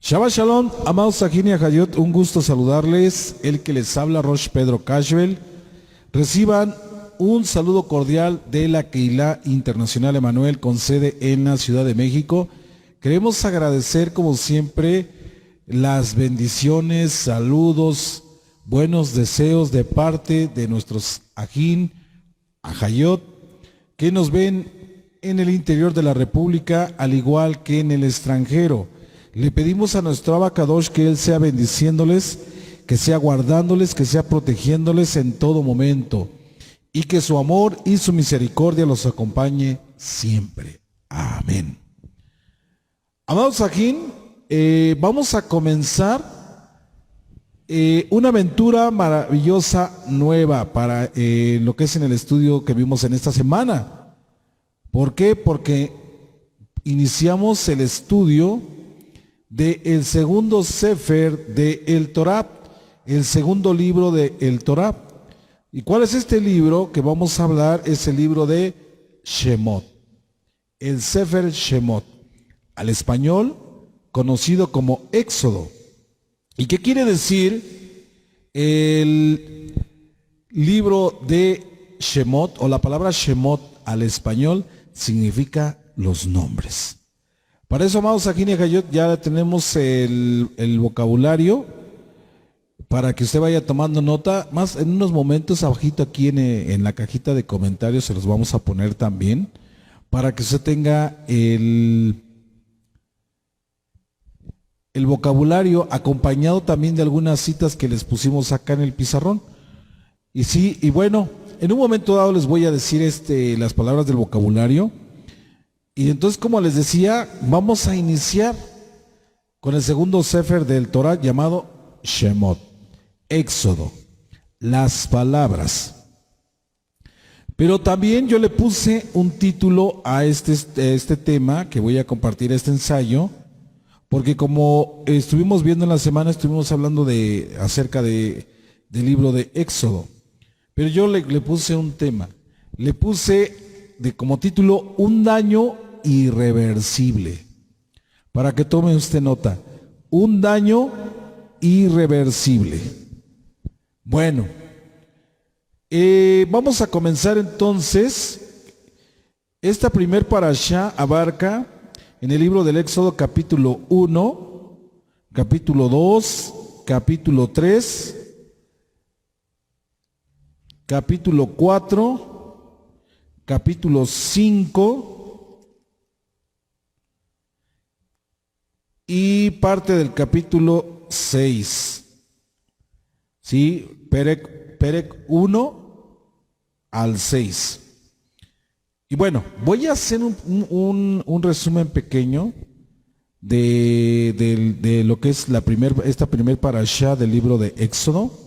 Shabbat Shalom, amados Sajini Hayot, un gusto saludarles. El que les habla, Rosh Pedro Cashvel. Reciban un saludo cordial de la Keilah Internacional Emanuel con sede en la Ciudad de México. Queremos agradecer, como siempre, las bendiciones, saludos, buenos deseos de parte de nuestros Ajín, Ajayot, que nos ven en el interior de la República, al igual que en el extranjero. Le pedimos a nuestro Abacadosh que Él sea bendiciéndoles, que sea guardándoles, que sea protegiéndoles en todo momento, y que su amor y su misericordia los acompañe siempre. Amén. Amados Ajín, vamos a comenzar una aventura maravillosa nueva para lo que es en el estudio que vimos en esta semana. ¿Por qué? Porque iniciamos el estudio del segundo Sefer de el Torah, el segundo libro de el Torah. ¿Y cuál es este libro que vamos a hablar? Es el libro de Shemot, el Sefer Shemot, al español conocido como Éxodo. ¿Y qué quiere decir el libro de Shemot, o la palabra Shemot al español? Significa los nombres. Para eso, amados Sajini Hayot, ya tenemos el vocabulario para que usted vaya tomando nota. Más en unos momentos, abajito aquí en la cajita de comentarios se los vamos a poner también, para que usted tenga el vocabulario acompañado también de algunas citas que les pusimos acá en el pizarrón. Y sí, y bueno, en un momento dado les voy a decir las palabras del vocabulario. Y entonces, como les decía, vamos a iniciar con el segundo Sefer del Torah llamado Shemot, Éxodo, las palabras. Pero también yo le puse un título a este tema que voy a compartir, este ensayo, porque como estuvimos viendo en la semana, estuvimos hablando acerca del libro de Éxodo. Pero yo le puse un tema, le puse como título un daño irreversible. Para que tome usted nota, un daño irreversible. Bueno, vamos a comenzar entonces. Esta primer parashá abarca en el libro del Éxodo capítulo 1, capítulo 2, capítulo 3, capítulo 4, capítulo 5 y parte del capítulo 6. ¿Sí? Perec 1 al 6. Y bueno, voy a hacer un resumen pequeño de lo que es esta primer parashá del libro de Éxodo.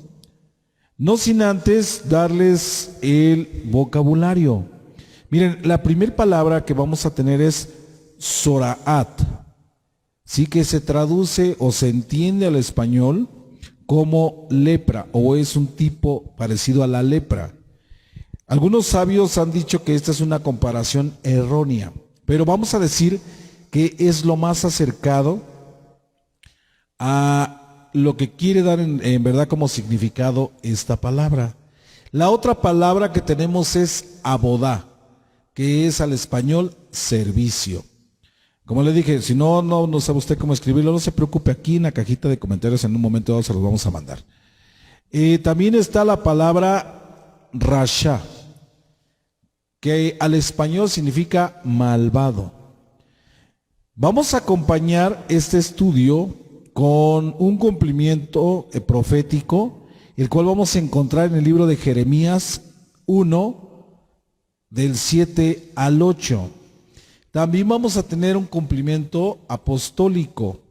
No sin antes darles el vocabulario. Miren, la primera palabra que vamos a tener es Zoraat. Sí, que se traduce o se entiende al español como lepra, o es un tipo parecido a la lepra. Algunos sabios han dicho que esta es una comparación errónea, pero vamos a decir que es lo más acercado a lo que quiere dar en verdad como significado esta palabra. La otra palabra que tenemos es abodá, que es al español servicio. Como le dije, si no sabe usted cómo escribirlo, no se preocupe, aquí en la cajita de comentarios en un momento dado se los vamos a mandar. También está la palabra rasha, que al español significa malvado. Vamos a acompañar este estudio con un cumplimiento profético, el cual vamos a encontrar en el libro de Jeremías 1, del 7 al 8. También vamos a tener un cumplimiento apostólico,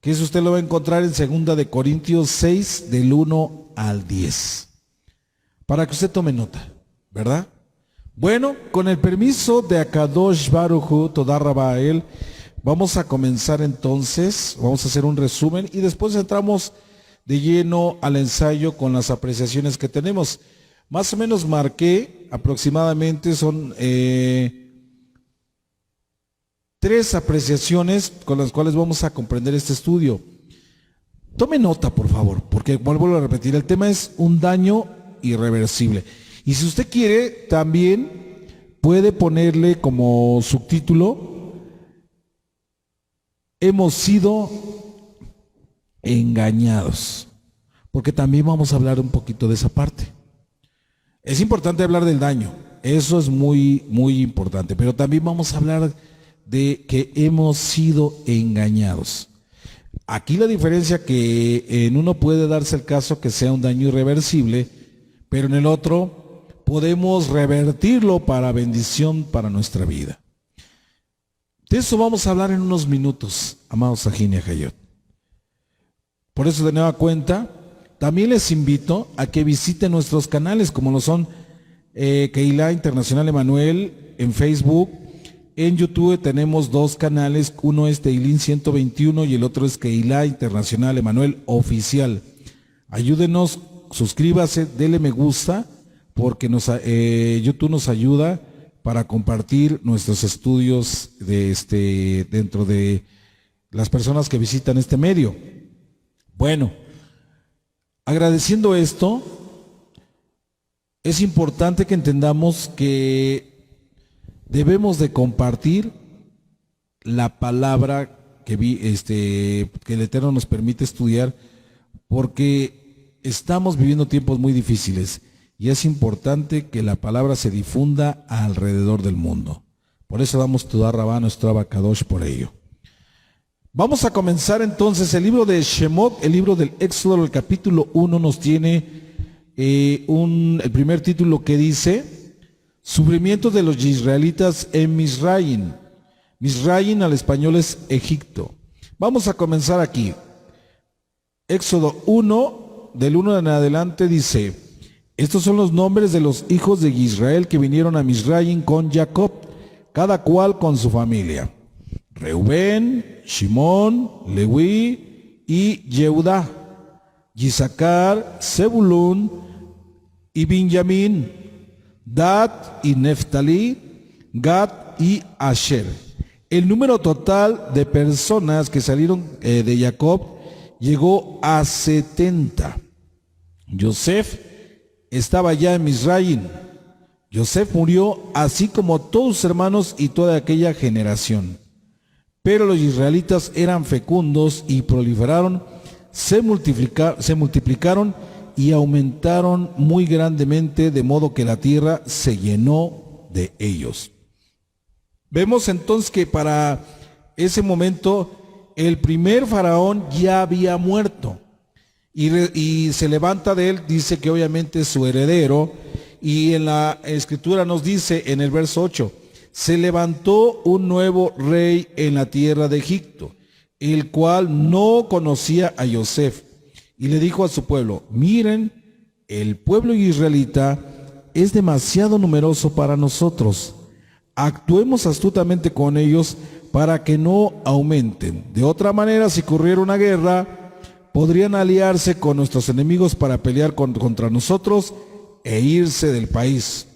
que eso usted lo va a encontrar en 2 de Corintios 6, del 1 al 10. Para que usted tome nota, ¿verdad? Bueno, con el permiso de Akadosh Baruj Hu, Todá Rabá a él, vamos a comenzar entonces, vamos a hacer un resumen y después entramos de lleno al ensayo con las apreciaciones que tenemos. Más o menos marqué, aproximadamente son tres apreciaciones con las cuales vamos a comprender este estudio. Tome nota, por favor, porque vuelvo a repetir, el tema es un daño irreversible. Y si usted quiere, también puede ponerle como subtítulo: hemos sido engañados, porque también vamos a hablar un poquito de esa parte. Es importante hablar del daño, eso es muy, muy importante, pero también vamos a hablar de que hemos sido engañados. Aquí la diferencia que en uno puede darse el caso que sea un daño irreversible, pero en el otro podemos revertirlo para bendición para nuestra vida. De eso vamos a hablar en unos minutos, amados Sahin y Hayot. Por eso, de nueva cuenta, también les invito a que visiten nuestros canales, como lo son Keilah Internacional Emanuel en Facebook. En YouTube tenemos dos canales, uno es Teilín 121 y el otro es Keilah Internacional Emanuel Oficial. Ayúdenos, suscríbase, dele me gusta, porque YouTube nos ayuda para compartir nuestros estudios dentro de las personas que visitan este medio. Bueno, agradeciendo esto, es importante que entendamos que debemos de compartir la palabra que el Eterno nos permite estudiar, porque estamos viviendo tiempos muy difíciles y es importante que la palabra se difunda alrededor del mundo. Por eso damos Todá Rabá a nuestro Abacadosh por ello. Vamos a comenzar entonces el libro de Shemot, el libro del Éxodo, el capítulo 1 nos tiene el primer título que dice: Sufrimiento de los israelitas en Misraim. Misraim al español es Egipto. Vamos a comenzar aquí. Éxodo 1, del 1 en adelante dice: estos son los nombres de los hijos de Israel que vinieron a Misraim con Jacob, cada cual con su familia: Reubén, Shimón, Leví y Yehudá, Isaacar, Zebulún y Benjamín, Dad y Neftalí, Gad y Asher. El número total de personas que salieron de Jacob llegó a 70. Yosef estaba ya en Misraim. Yosef murió, así como todos sus hermanos y toda aquella generación. Pero los israelitas eran fecundos y proliferaron, se multiplicaron y aumentaron muy grandemente, de modo que la tierra se llenó de ellos. Vemos entonces que para ese momento el primer faraón ya había muerto y se levanta de él, dice que obviamente es su heredero, y en la escritura nos dice en el verso 8: se levantó un nuevo rey en la tierra de Egipto, el cual no conocía a Yosef, y le dijo a su pueblo: miren, el pueblo israelita es demasiado numeroso para nosotros. Actuemos astutamente con ellos para que no aumenten. De otra manera, si ocurriera una guerra, podrían aliarse con nuestros enemigos para pelear contra nosotros e irse del país.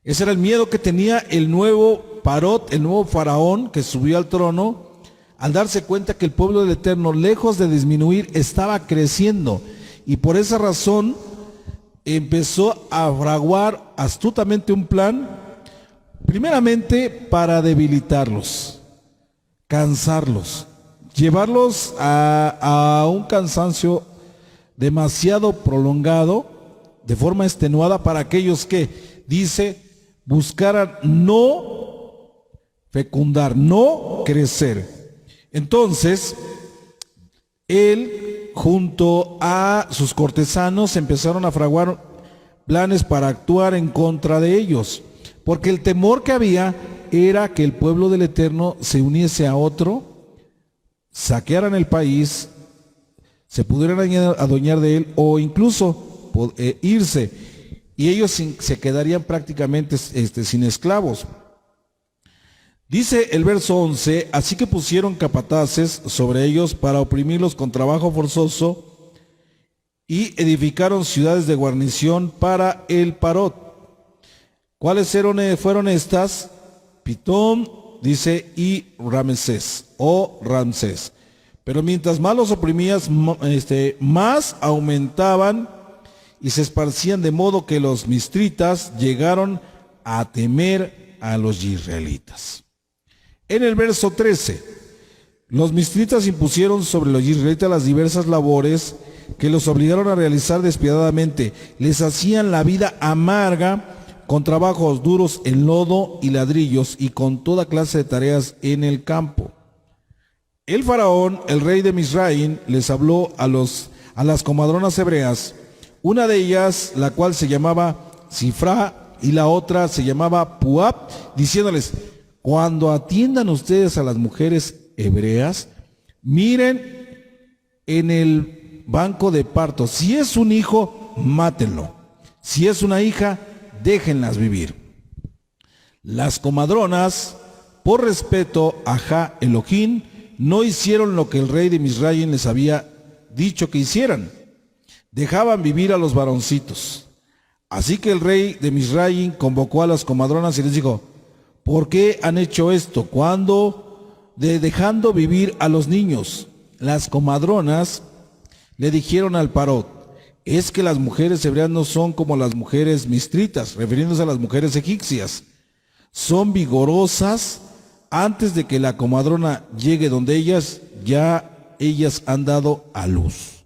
Ese era el miedo que tenía el nuevo Parot, el nuevo faraón que subió al trono, al darse cuenta que el pueblo del Eterno, lejos de disminuir, estaba creciendo, y por esa razón empezó a fraguar astutamente un plan, primeramente para debilitarlos, cansarlos, llevarlos a un cansancio demasiado prolongado, de forma extenuada, para aquellos que, dice, buscaran no fecundar, no crecer. Entonces, él junto a sus cortesanos empezaron a fraguar planes para actuar en contra de ellos, porque el temor que había era que el pueblo del Eterno se uniese a otro, saquearan el país, se pudieran adueñar de él o incluso irse, y ellos se quedarían prácticamente sin esclavos. Dice el verso 11: así que pusieron capataces sobre ellos para oprimirlos con trabajo forzoso, y edificaron ciudades de guarnición para el Parot. ¿Cuáles fueron estas? Pitón, dice, y Ramsés, o Ramsés. Pero mientras más los oprimías, más aumentaban y se esparcían, de modo que los mistritas llegaron a temer a los israelitas. En el verso 13, los mistritas impusieron sobre los israelitas las diversas labores que los obligaron a realizar despiadadamente. Les hacían la vida amarga con trabajos duros en lodo y ladrillos y con toda clase de tareas en el campo. El faraón, el rey de Misraim, les habló a las comadronas hebreas, una de ellas, la cual se llamaba Sifra, y la otra se llamaba Puab, diciéndoles: cuando atiendan ustedes a las mujeres hebreas, miren en el banco de parto, si es un hijo, mátenlo, si es una hija, déjenlas vivir. Las comadronas, por respeto a Jah Elohim, no hicieron lo que el rey de Misraim les había dicho que hicieran. Dejaban vivir a los varoncitos. Así que el rey de Misraim convocó a las comadronas y les dijo: ¿por qué han hecho esto? Cuando dejando vivir a los niños. Las comadronas le dijeron al Parot: es que las mujeres hebreas no son como las mujeres mistritas, refiriéndose a las mujeres egipcias. Son vigorosas. Antes de que la comadrona llegue donde ellas, ya ellas han dado a luz.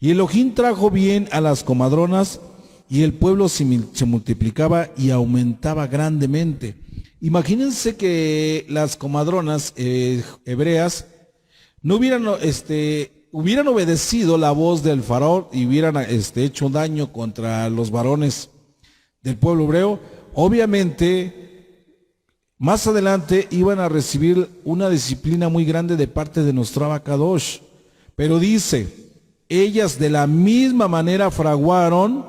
Y Elohim trajo bien a las comadronas, y el pueblo se multiplicaba y aumentaba grandemente. Imagínense que las comadronas hebreas no hubieran obedecido la voz del faraón y hubieran hecho daño contra los varones del pueblo hebreo. Obviamente, más adelante iban a recibir una disciplina muy grande de parte de nuestro Abacadosh. Pero dice, ellas de la misma manera fraguaron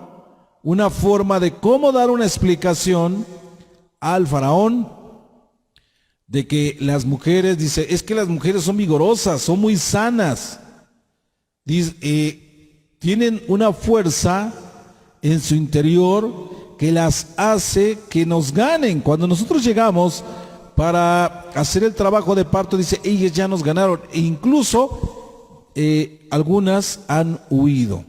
una forma de cómo dar una explicación al faraón de que las mujeres, dice, es que las mujeres son vigorosas, son muy sanas, dice, tienen una fuerza en su interior que las hace que nos ganen. Cuando nosotros llegamos para hacer el trabajo de parto, dice, ellas ya nos ganaron, e incluso algunas han huido,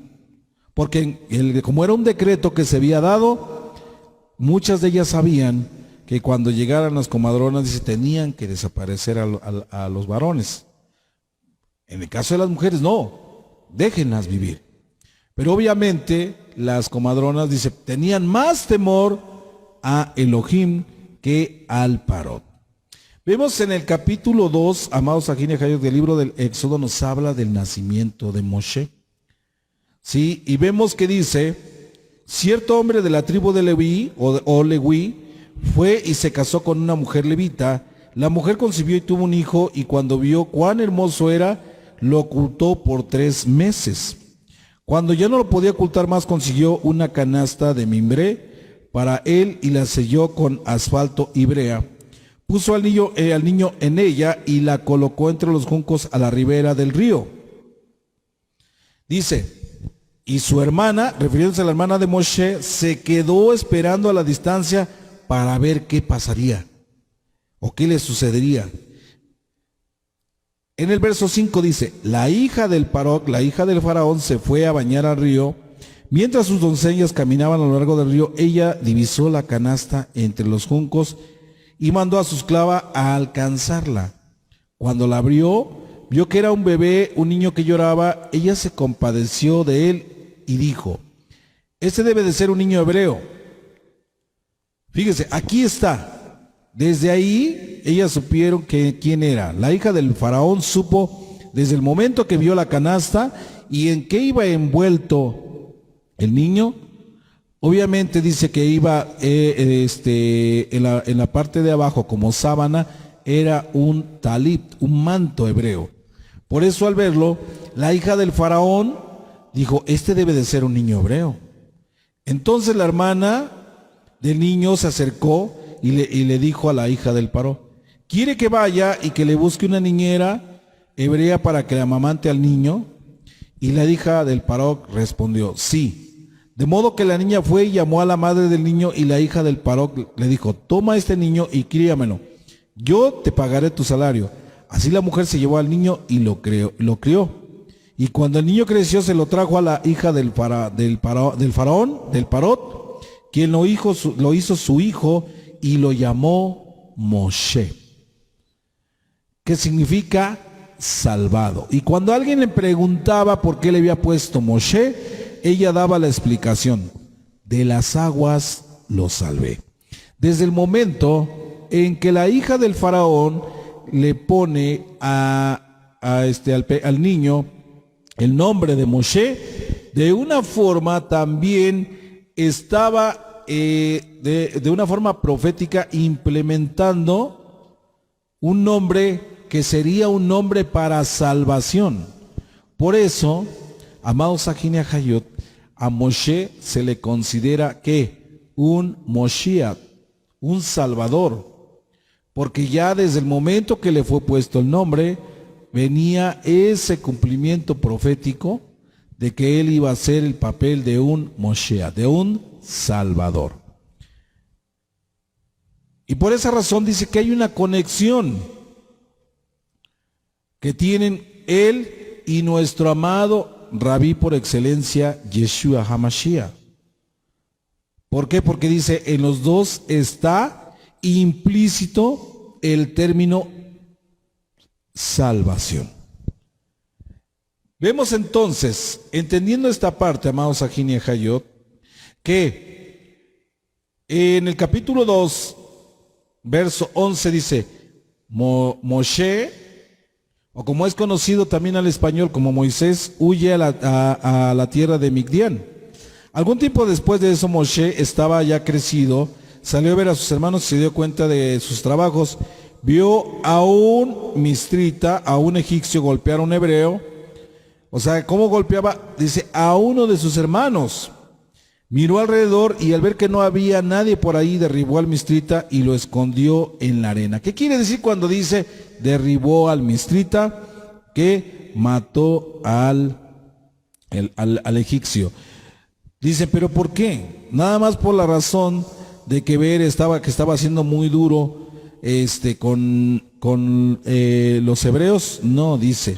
porque como era un decreto que se había dado, muchas de ellas sabían que cuando llegaran las comadronas, dice, tenían que desaparecer a los varones. En el caso de las mujeres, no, déjenlas vivir. Pero obviamente las comadronas, dice, tenían más temor a Elohim que al Parot. Vemos en el capítulo 2, amados Ajín y Ajayot, del libro del Éxodo, nos habla del nacimiento de Moshe. Sí, y vemos que dice, cierto hombre de la tribu de Leví, o Leví, fue y se casó con una mujer levita. La mujer concibió y tuvo un hijo, y cuando vio cuán hermoso era, lo ocultó por 3 meses. Cuando ya no lo podía ocultar más, consiguió una canasta de mimbré para él y la selló con asfalto y brea. Puso al niño en ella y la colocó entre los juncos a la ribera del río. Dice, y su hermana, refiriéndose a la hermana de Moshe, se quedó esperando a la distancia para ver qué pasaría o qué le sucedería. En el verso 5 dice, la hija del Parot, la hija del faraón, se fue a bañar al río. Mientras sus doncellas caminaban a lo largo del río, ella divisó la canasta entre los juncos y mandó a su esclava a alcanzarla. Cuando la abrió, vio que era un bebé, un niño que lloraba. Ella se compadeció de él y dijo, este debe de ser un niño hebreo. Fíjese, aquí está. Desde ahí, ellas supieron quién era. La hija del faraón supo desde el momento que vio la canasta y en qué iba envuelto el niño. Obviamente dice que iba en la parte de abajo como sábana, era un talit, un manto hebreo. Por eso al verlo, la hija del faraón dijo, este debe de ser un niño hebreo. Entonces la hermana del niño se acercó y le dijo a la hija del Paró, ¿quiere que vaya y que le busque una niñera hebrea para que le amamante al niño? Y la hija del Paró respondió, sí. De modo que la niña fue y llamó a la madre del niño, y la hija del Paró le dijo, toma este niño y críamelo. yo te pagaré tu salario. Así la mujer se llevó al niño y lo crió. Y cuando el niño creció, se lo trajo a la hija del faraón, del Parot, quien lo hizo su hijo y lo llamó Moshe, que significa salvado. Y cuando alguien le preguntaba por qué le había puesto Moshe, ella daba la explicación: de las aguas lo salvé. Desde el momento en que la hija del faraón le pone al niño el nombre de Moshe, de una forma también estaba de una forma profética implementando un nombre que sería un nombre para salvación. Por eso, amados Sajín y Ajayot, a Moshe se le considera que un Moshiach, un Salvador, porque ya desde el momento que le fue puesto el nombre, venía ese cumplimiento profético de que él iba a hacer el papel de un Moshiach, de un Salvador. Y por esa razón dice que hay una conexión que tienen él y nuestro amado Rabí por excelencia, Yeshua HaMashiach. ¿Por qué? Porque dice, en los dos está implícito el término salvación. Vemos entonces, entendiendo esta parte, amados Sajín y Ajayot, que en el capítulo 2, verso 11 dice, Moshe, o como es conocido también al español como Moisés, huye a la tierra de Migdián. Algún tiempo después de eso, Moshe estaba ya crecido, salió a ver a sus hermanos, se dio cuenta de sus trabajos, vio a un mistrita, a un egipcio golpear a un hebreo. O sea, ¿cómo golpeaba? Dice, a uno de sus hermanos. Miró alrededor y al ver que no había nadie por ahí, derribó al mistrita y lo escondió en la arena. ¿Qué quiere decir cuando dice derribó al mistrita? Que mató al egipcio. Dice, ¿pero por qué? Nada más por la razón de que estaba siendo muy duro con los hebreos. No, dice,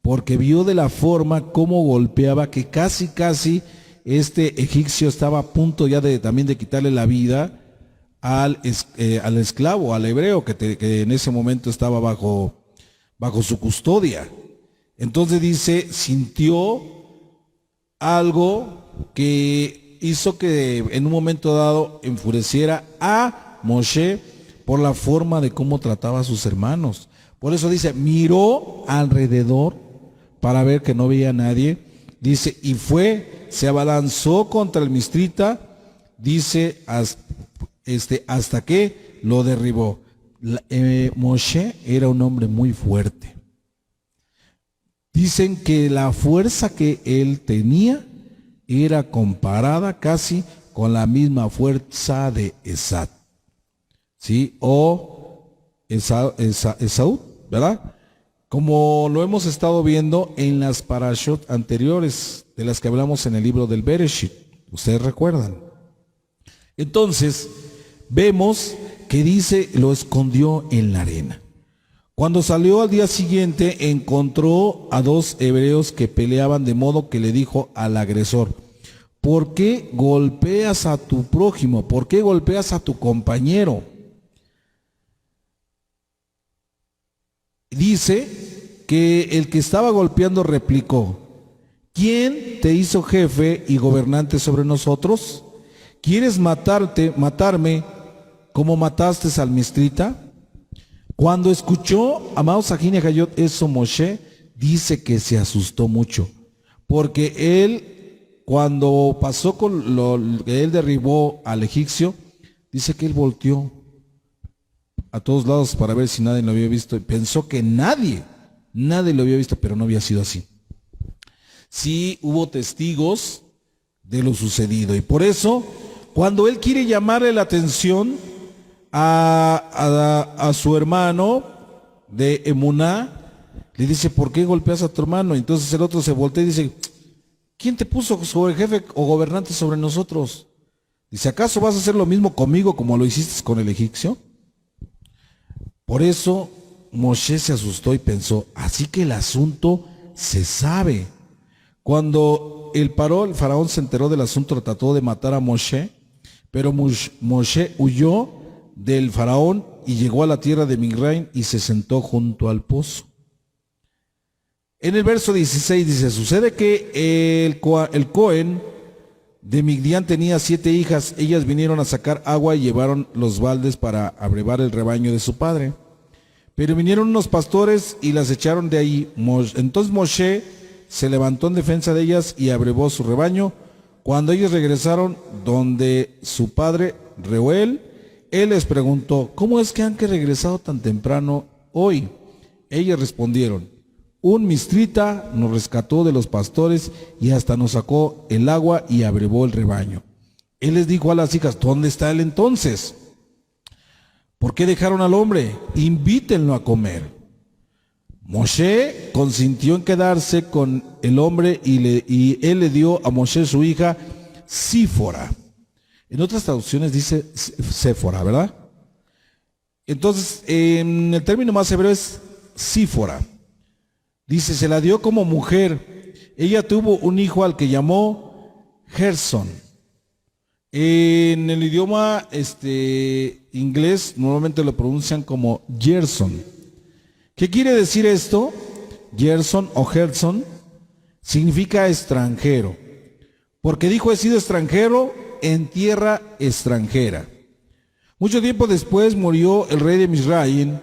porque vio de la forma cómo golpeaba, que casi este egipcio estaba a punto ya también de quitarle la vida al esclavo, al hebreo, que en ese momento estaba bajo su custodia. Entonces dice, sintió algo que hizo que en un momento dado enfureciera a Moshe por la forma de cómo trataba a sus hermanos. Por eso dice, miró alrededor para ver que no veía a nadie. Dice, y se abalanzó contra el mistrita, dice, hasta que lo derribó. Moshe era un hombre muy fuerte. Dicen que la fuerza que él tenía era comparada casi con la misma fuerza de Esad, ¿sí? O Esaú, ¿verdad? Como lo hemos estado viendo en las parashot anteriores, de las que hablamos en el libro del Bereshit, ustedes recuerdan. Entonces, vemos que dice, lo escondió en la arena. Cuando salió al día siguiente, encontró a dos hebreos que peleaban, de modo que le dijo al agresor, ¿por qué golpeas a tu prójimo? ¿Por qué golpeas a tu compañero? Dice que el que estaba golpeando replicó, ¿quién te hizo jefe y gobernante sobre nosotros? ¿Quieres matarme como mataste al mistrita? Cuando escuchó, amados Sajín y Ajayot, eso, Moshe dice que se asustó mucho, porque él, cuando pasó con lo que él derribó al egipcio, dice que él volteó a todos lados para ver si nadie lo había visto, y pensó que nadie lo había visto, pero no había sido así. Sí hubo testigos de lo sucedido, y por eso, cuando él quiere llamarle la atención a su hermano de Emuná, le dice, ¿por qué golpeas a tu hermano? Entonces el otro se voltea y dice, ¿quién te puso sobre jefe o gobernante sobre nosotros? Dice, ¿acaso vas a hacer lo mismo conmigo como lo hiciste con el egipcio? Por eso Moshe se asustó y pensó, así que el asunto se sabe. Cuando el faraón se enteró del asunto, trató de matar a Moshe, pero Moshe huyó del faraón y llegó a la tierra de Midian y se sentó junto al pozo. En el verso 16 dice, sucede que el Cohen de Midian tenía 7 hijas. Ellas vinieron a sacar agua y llevaron los baldes para abrevar el rebaño de su padre. Pero vinieron unos pastores y las echaron de ahí. Entonces Moshe se levantó en defensa de ellas y abrevó su rebaño. Cuando ellos regresaron donde su padre Reuel, él les preguntó, ¿cómo es que han regresado tan temprano hoy? Ellos respondieron, un mistrita nos rescató de los pastores y hasta nos sacó el agua y abrevó el rebaño. Él les dijo a las hijas, ¿dónde está él entonces? ¿Por qué dejaron al hombre? Invítenlo a comer. Moshe consintió en quedarse con el hombre y él le dio a Moshe su hija Sífora. En otras traducciones dice Séfora, ¿verdad? Entonces, en el término más hebreo es Sífora. Dice, se la dio como mujer. Ella tuvo un hijo al que llamó Gerson. En el idioma inglés normalmente lo pronuncian como Gerson. ¿Qué quiere decir esto? Gerson o Gerson significa extranjero. Porque dijo, he sido extranjero en tierra extranjera. Mucho tiempo después murió el rey de Misraim.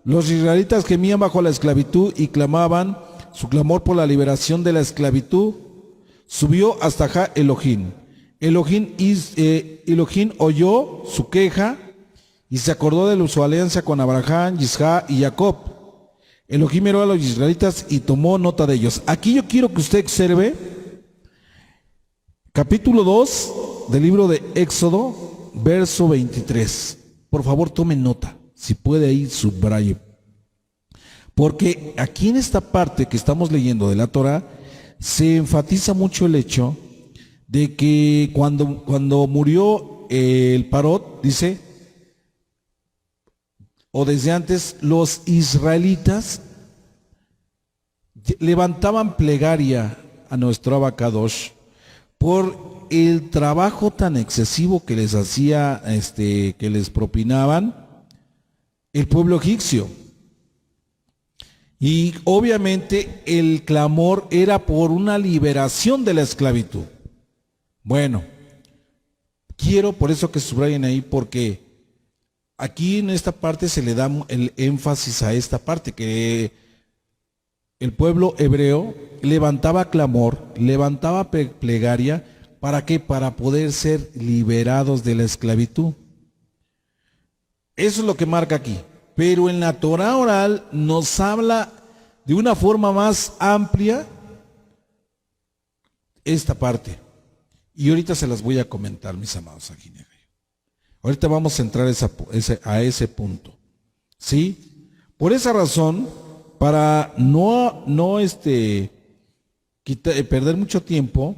Los israelitas gemían bajo la esclavitud y clamaban, su clamor por la liberación de la esclavitud subió hasta Ja Elohim. Elohim oyó su queja y se acordó de su alianza con Abraham, Isaac y Jacob. Elohim miró a los israelitas y tomó nota de ellos. Aquí yo quiero que usted observe capítulo 2 del libro de Éxodo, verso 23. Por favor, tome nota. Si puede ahí, subraye. Porque aquí en esta parte que estamos leyendo de la Torah, se enfatiza mucho el hecho de que cuando murió el Parot, dice, o desde antes, los israelitas levantaban plegaria a nuestro Abacadosh por el trabajo tan excesivo que les hacía, que les propinaban el pueblo egipcio. Y obviamente el clamor era por una liberación de la esclavitud. Bueno, quiero por eso que subrayen ahí, porque aquí en esta parte se le da el énfasis a esta parte, que el pueblo hebreo levantaba clamor, levantaba plegaria, ¿para qué? Para poder ser liberados de la esclavitud. Eso es lo que marca aquí. Pero en la Torah oral nos habla de una forma más amplia esta parte. Y ahorita se las voy a comentar, mis amados aquí. Ahorita vamos a entrar a ese punto. ¿Sí? Por esa razón, para no perder mucho tiempo,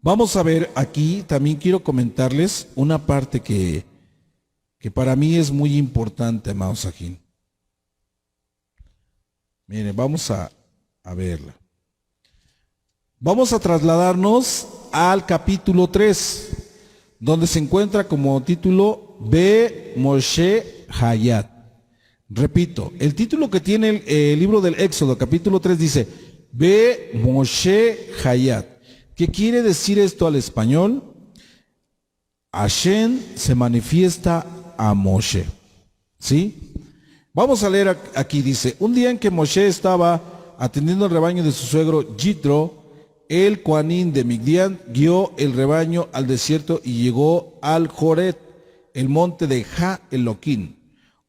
vamos a ver aquí, también quiero comentarles una parte que para mí es muy importante, amados Sajín. Miren, vamos a verla. Vamos a trasladarnos al capítulo 3, donde se encuentra como título Be Moshe Hayat. Repito, el título que tiene el libro del Éxodo, capítulo 3, dice Be Moshe Hayat. ¿Qué quiere decir esto al español? Hashem se manifiesta a Moshe. ¿Sí? Vamos a leer aquí, dice, un día en que Moshe estaba atendiendo el rebaño de su suegro Yitro, el Coanín de Midian guió el rebaño al desierto y llegó al Joret, el monte de Ja Elohim.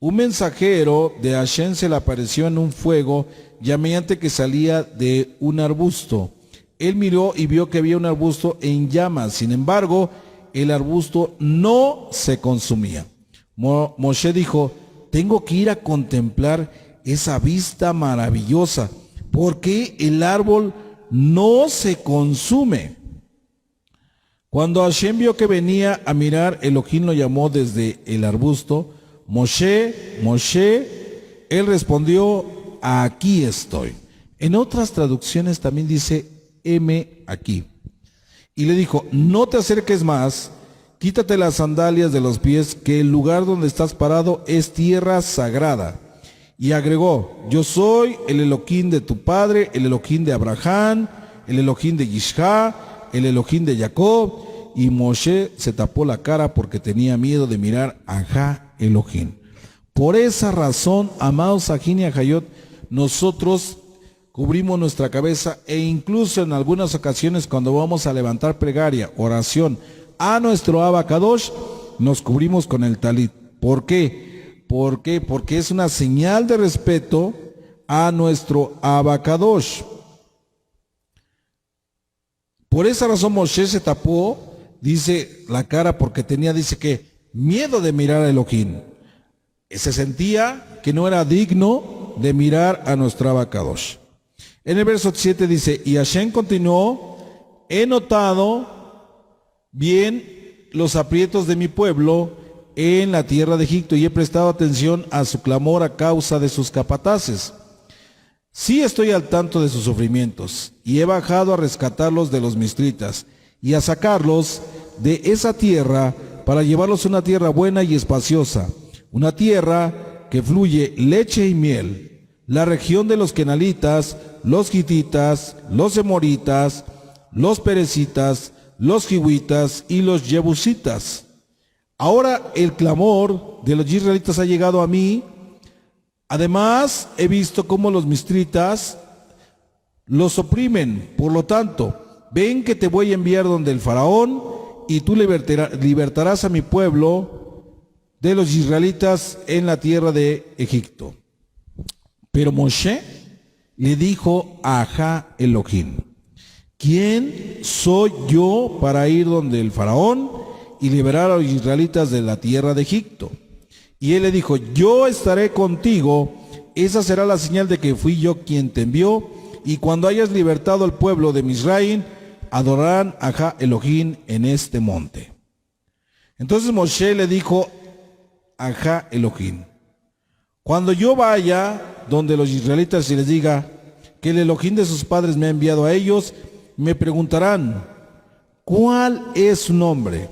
Un mensajero de Hashem se le apareció en un fuego llameante que salía de un arbusto. Él miró y vio que había un arbusto en llamas. Sin embargo, el arbusto no se consumía. Moshe dijo, tengo que ir a contemplar esa vista maravillosa, porque el árbol no se consume. Cuando Hashem vio que venía a mirar, Elohim lo llamó desde el arbusto. Moshe, Moshe, él respondió, aquí estoy. En otras traducciones también dice, heme aquí. Y le dijo, no te acerques más, quítate las sandalias de los pies, que el lugar donde estás parado es tierra sagrada. Y agregó, yo soy el Elohim de tu padre, el Elohim de Abraham, el Elohim de Yishá, el Elohim de Jacob. Y Moshe se tapó la cara porque tenía miedo de mirar a Jah Elohim. Por esa razón, amados Ajín y Ajayot, nosotros cubrimos nuestra cabeza e incluso en algunas ocasiones cuando vamos a levantar plegaria, oración a nuestro Abba Kadosh, nos cubrimos con el talit. ¿Por qué? ¿Por qué? Porque es una señal de respeto a nuestro Abba Kadosh. Por esa razón Moshe se tapó, dice, la cara porque tenía, dice que, miedo de mirar a Elohim. Se sentía que no era digno de mirar a nuestro Abba Kadosh. En el verso 7 dice, y Hashem continuó, he notado bien los aprietos de mi pueblo en la tierra de Egipto y he prestado atención a su clamor a causa de sus capataces. Sí estoy al tanto de sus sufrimientos y he bajado a rescatarlos de los misritas y a sacarlos de esa tierra para llevarlos a una tierra buena y espaciosa, una tierra que fluye leche y miel, la región de los kenalitas, los gititas, los emoritas, los perecitas, los jihuitas y los jebusitas. Ahora el clamor de los israelitas ha llegado a mí. Además, he visto cómo los misritas los oprimen. Por lo tanto, ven que te voy a enviar donde el faraón y tú libertarás a mi pueblo de los israelitas en la tierra de Egipto. Pero Moshe le dijo a Jah Elohim, ¿quién soy yo para ir donde el faraón y liberar a los israelitas de la tierra de Egipto? Y él le dijo, yo estaré contigo, esa será la señal de que fui yo quien te envió, y cuando hayas libertado al pueblo de Misraim, adorarán a Jah Elohim en este monte. Entonces Moshe le dijo a Jah Elohim, cuando yo vaya donde los israelitas y les diga que el Elohim de sus padres me ha enviado a ellos, me preguntarán, ¿cuál es su nombre?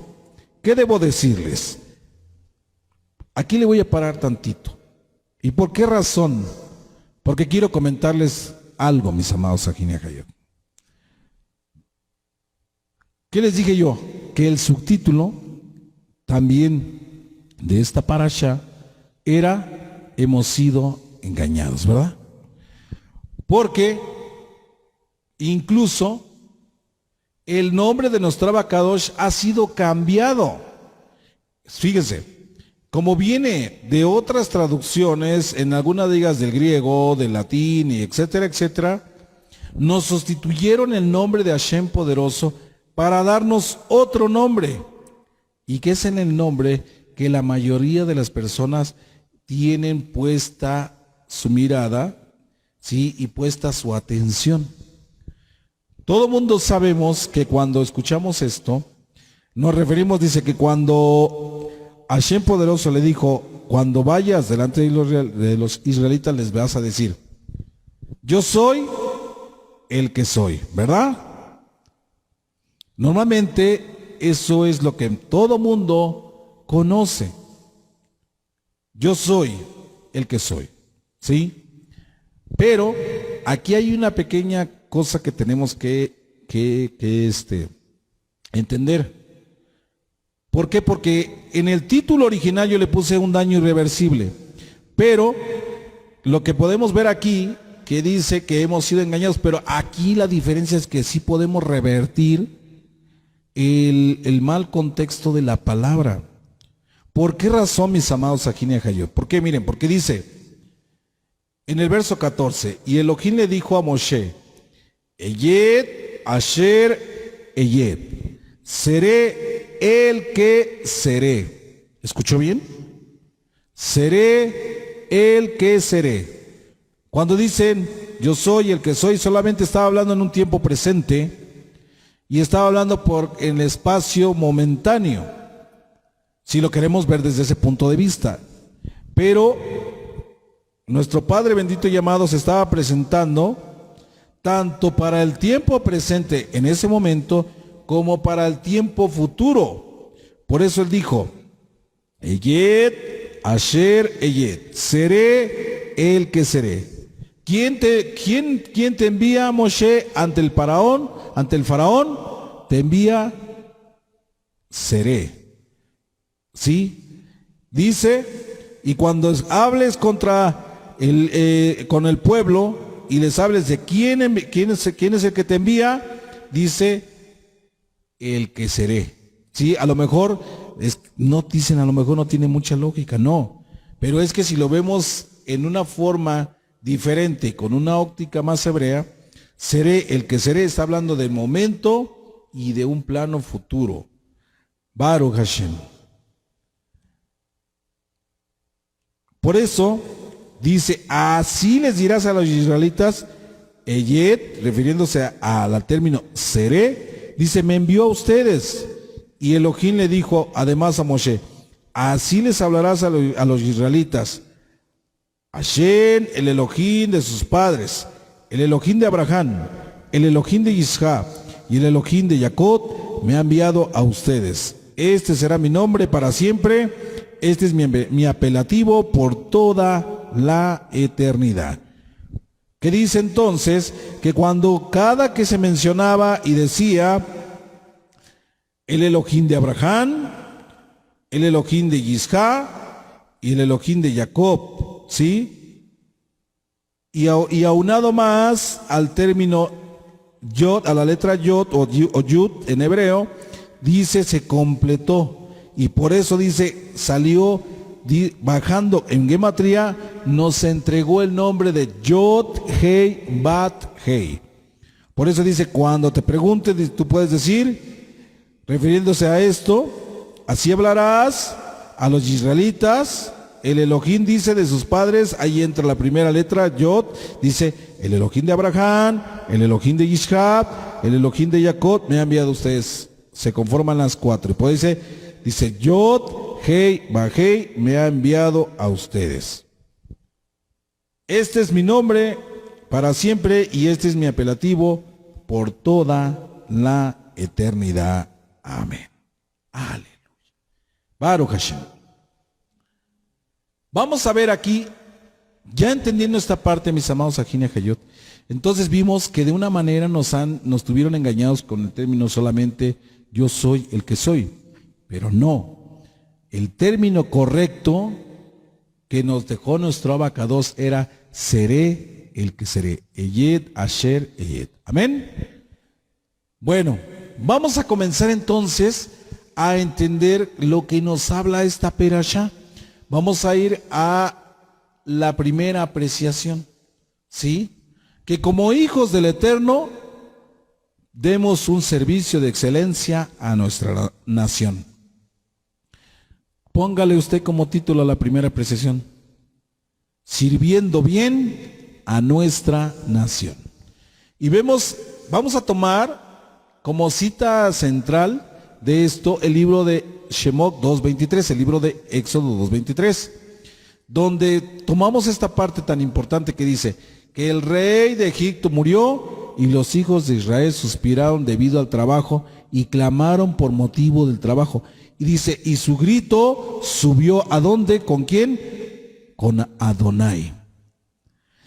¿Qué debo decirles? Aquí le voy a parar tantito. ¿Y por qué razón? Porque quiero comentarles algo, mis amados Ajín y Ajayot. ¿Qué les dije yo? Que el subtítulo también de esta parasha era hemos sido engañados, ¿verdad? Porque incluso el nombre de nuestro Abba Kadosh ha sido cambiado. Fíjense, como viene de otras traducciones, en algunas de ellas del griego, del latín, y etcétera, etcétera, nos sustituyeron el nombre de Hashem poderoso para darnos otro nombre. ¿Y qué es en el nombre que la mayoría de las personas tienen puesta su mirada, ¿sí? Y puesta su atención? Todo mundo sabemos que cuando escuchamos esto, nos referimos, dice que cuando Hashem poderoso le dijo, cuando vayas delante de los israelitas les vas a decir, yo soy el que soy, ¿verdad? Normalmente eso es lo que todo mundo conoce. Yo soy el que soy, ¿sí? Pero aquí hay una pequeña cosa que tenemos que entender. ¿Por qué? Porque en el título original yo le puse un daño irreversible, pero lo que podemos ver aquí, que dice que hemos sido engañados, pero aquí la diferencia es que sí podemos revertir el mal contexto de la palabra. ¿Por qué razón, mis amados Ajín y Ajayot? ¿Por qué? Miren, porque dice en el verso 14, y Elohim le dijo a Moshe, Eyed Asher Eyed, seré el que seré. ¿Escuchó bien? Seré el que seré. Cuando dicen yo soy el que soy, solamente estaba hablando en un tiempo presente y estaba hablando en el espacio momentáneo, si lo queremos ver desde ese punto de vista. Pero nuestro Padre bendito y amado se estaba presentando tanto para el tiempo presente en ese momento como para el tiempo futuro. Por eso él dijo, Eyed, Asher, Eyed, seré el que seré. ¿Quién te envía, Moshe, ante el faraón? Ante el faraón te envía, seré. ¿Sí? Dice, y cuando hables con el pueblo y les hables de quién es el que te envía, dice, el que seré. Sí, a lo mejor no dicen, a lo mejor no tiene mucha lógica, no. Pero es que si lo vemos en una forma diferente, con una óptica más hebrea, seré, el que seré, está hablando del momento y de un plano futuro. Baruch Hashem. Por eso dice, así les dirás a los israelitas, Eyed, refiriéndose al término seré, dice, me envió a ustedes. Y Elohim le dijo además a Moshe, así les hablarás a los israelitas, Hashem, el Elohim de sus padres, el Elohim de Abraham, el Elohim de Isaac y el Elohim de Jacob me ha enviado a ustedes. Este será mi nombre para siempre, este es mi apelativo por toda la eternidad. ¿Qué dice entonces? Que cuando cada que se mencionaba y decía el Elohim de Abraham, el Elohim de Isaac y el Elohim de Jacob, ¿sí? Y aunado más al término Yod, a la letra Yod o Yud en hebreo, dice se completó. Y por eso dice, salió bajando en gematría, nos entregó el nombre de Yod Hei Bat Hei. Por eso dice, cuando te pregunte, tú puedes decir, refiriéndose a esto, así hablarás a los israelitas. El Elohim dice de sus padres, ahí entra la primera letra, Yod, dice, el Elohim de Abraham, el Elohim de Isaac, el Elohim de Jacob, me ha enviado a ustedes. Se conforman las cuatro. Y por eso dice, Yod, Hei, Bajei, me ha enviado a ustedes. Este es mi nombre para siempre y este es mi apelativo por toda la eternidad. Amén. Aleluya. Baruch Hashem. Vamos a ver aquí, ya entendiendo esta parte, mis amados Ajin y Ajayot, entonces vimos que de una manera nos tuvieron engañados con el término solamente yo soy el que soy, pero no. El término correcto que nos dejó nuestro abacados era seré el que seré. Eyed, Asher, Eyed. Amén. Bueno, vamos a comenzar entonces a entender lo que nos habla esta perashá. Vamos a ir a la primera apreciación, ¿sí? Que como hijos del Eterno demos un servicio de excelencia a nuestra nación. Póngale usted como título a la primera apreciación, sirviendo bien a nuestra nación. Y vamos a tomar como cita central de esto el libro de Shemot 2.23, el libro de Éxodo 2.23, donde tomamos esta parte tan importante que dice que el rey de Egipto murió y los hijos de Israel suspiraron debido al trabajo y clamaron por motivo del trabajo. Y dice, y su grito subió ¿a dónde? ¿Con quién? Con Adonai.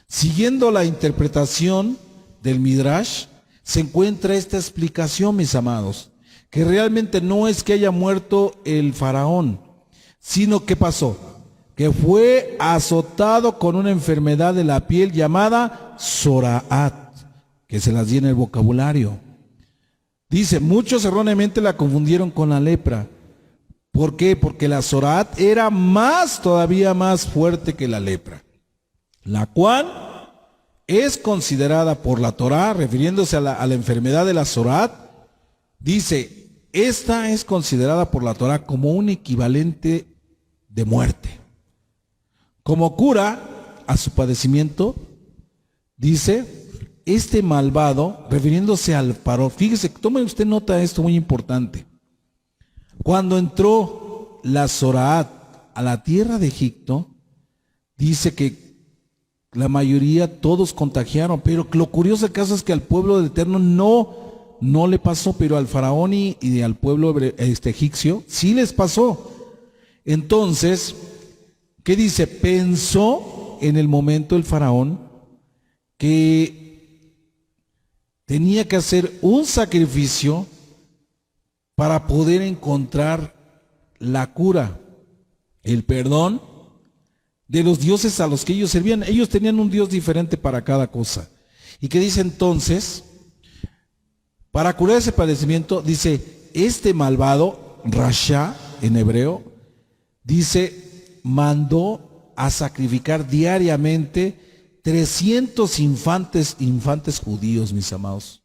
Siguiendo la interpretación del Midrash, se encuentra esta explicación, mis amados, que realmente no es que haya muerto el faraón, sino que pasó, que fue azotado con una enfermedad de la piel llamada Zoraat, que se las di en el vocabulario. Dice, muchos erróneamente la confundieron con la lepra. ¿Por qué? Porque la Zoraat era todavía más fuerte que la lepra, la cual es considerada por la Torá, refiriéndose a la enfermedad de la Zoraat, dice, esta es considerada por la Torá como un equivalente de muerte. Como cura a su padecimiento, dice, este malvado, refiriéndose al faraón, fíjese, tome usted nota de esto muy importante. Cuando entró la Zoraat a la tierra de Egipto, dice que la mayoría, todos contagiaron, pero lo curioso del caso es que al pueblo del Eterno no le pasó, pero al faraón y al pueblo egipcio sí les pasó. Entonces, ¿qué dice? Pensó en el momento el faraón que tenía que hacer un sacrificio para poder encontrar la cura, el perdón de los dioses a los que ellos servían. Ellos tenían un dios diferente para cada cosa. ¿Y qué dice entonces? Para curar ese padecimiento, dice, este malvado, Rasha en hebreo, dice, mandó a sacrificar diariamente 300 infantes judíos, mis amados,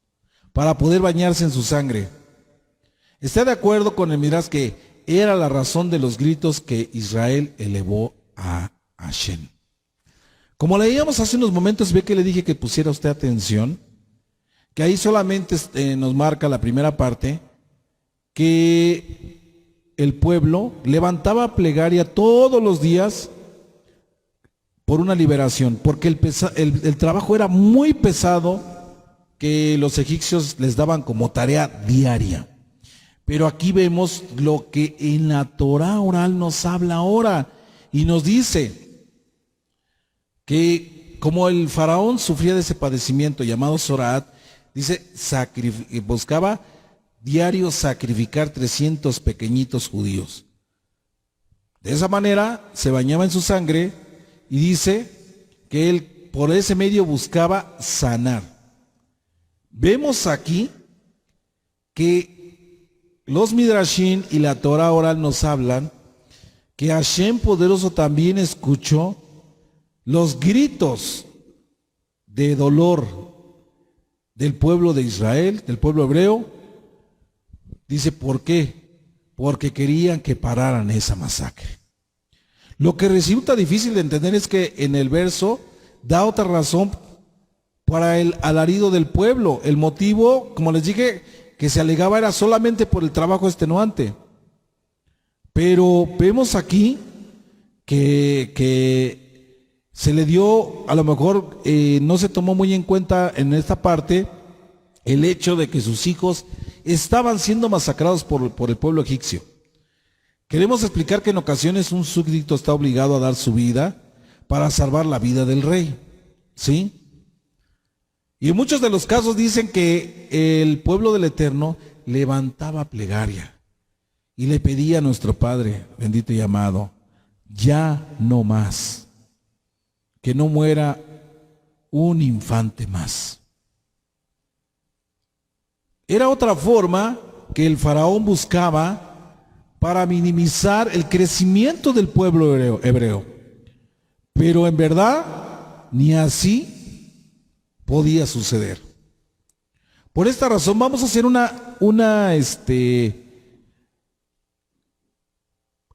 para poder bañarse en su sangre. ¿Está de acuerdo con el Midrash que era la razón de los gritos que Israel elevó a Hashem? Como leíamos hace unos momentos, ve que le dije que pusiera usted atención, que ahí solamente nos marca la primera parte, que el pueblo levantaba plegaria todos los días por una liberación, porque el trabajo era muy pesado que los egipcios les daban como tarea diaria. Pero aquí vemos lo que en la Torah oral nos habla ahora y nos dice que como el faraón sufría de ese padecimiento llamado Zorat, dice, buscaba diario sacrificar 300 pequeñitos judíos. De esa manera se bañaba en su sangre y dice que él por ese medio buscaba sanar. Vemos aquí que los Midrashim y la Torah oral nos hablan que Hashem poderoso también escuchó los gritos de dolor del pueblo de Israel, del pueblo hebreo. Dice, ¿por qué? Porque querían que pararan esa masacre. Lo que resulta difícil de entender es que en el verso da otra razón para el alarido del pueblo. El motivo, como les dije, que se alegaba era solamente por el trabajo extenuante. Pero vemos aquí que se le dio, a lo mejor no se tomó muy en cuenta en esta parte el hecho de que sus hijos estaban siendo masacrados por el pueblo egipcio. Queremos explicar que en ocasiones un súbdito está obligado a dar su vida para salvar la vida del rey, ¿sí? Y en muchos de los casos dicen que el pueblo del Eterno levantaba plegaria y le pedía a nuestro Padre, bendito y amado, ya no más, que no muera un infante más. Era otra forma que el faraón buscaba para minimizar el crecimiento del pueblo hebreo. Pero en verdad, ni así podía suceder. Por esta razón vamos a hacer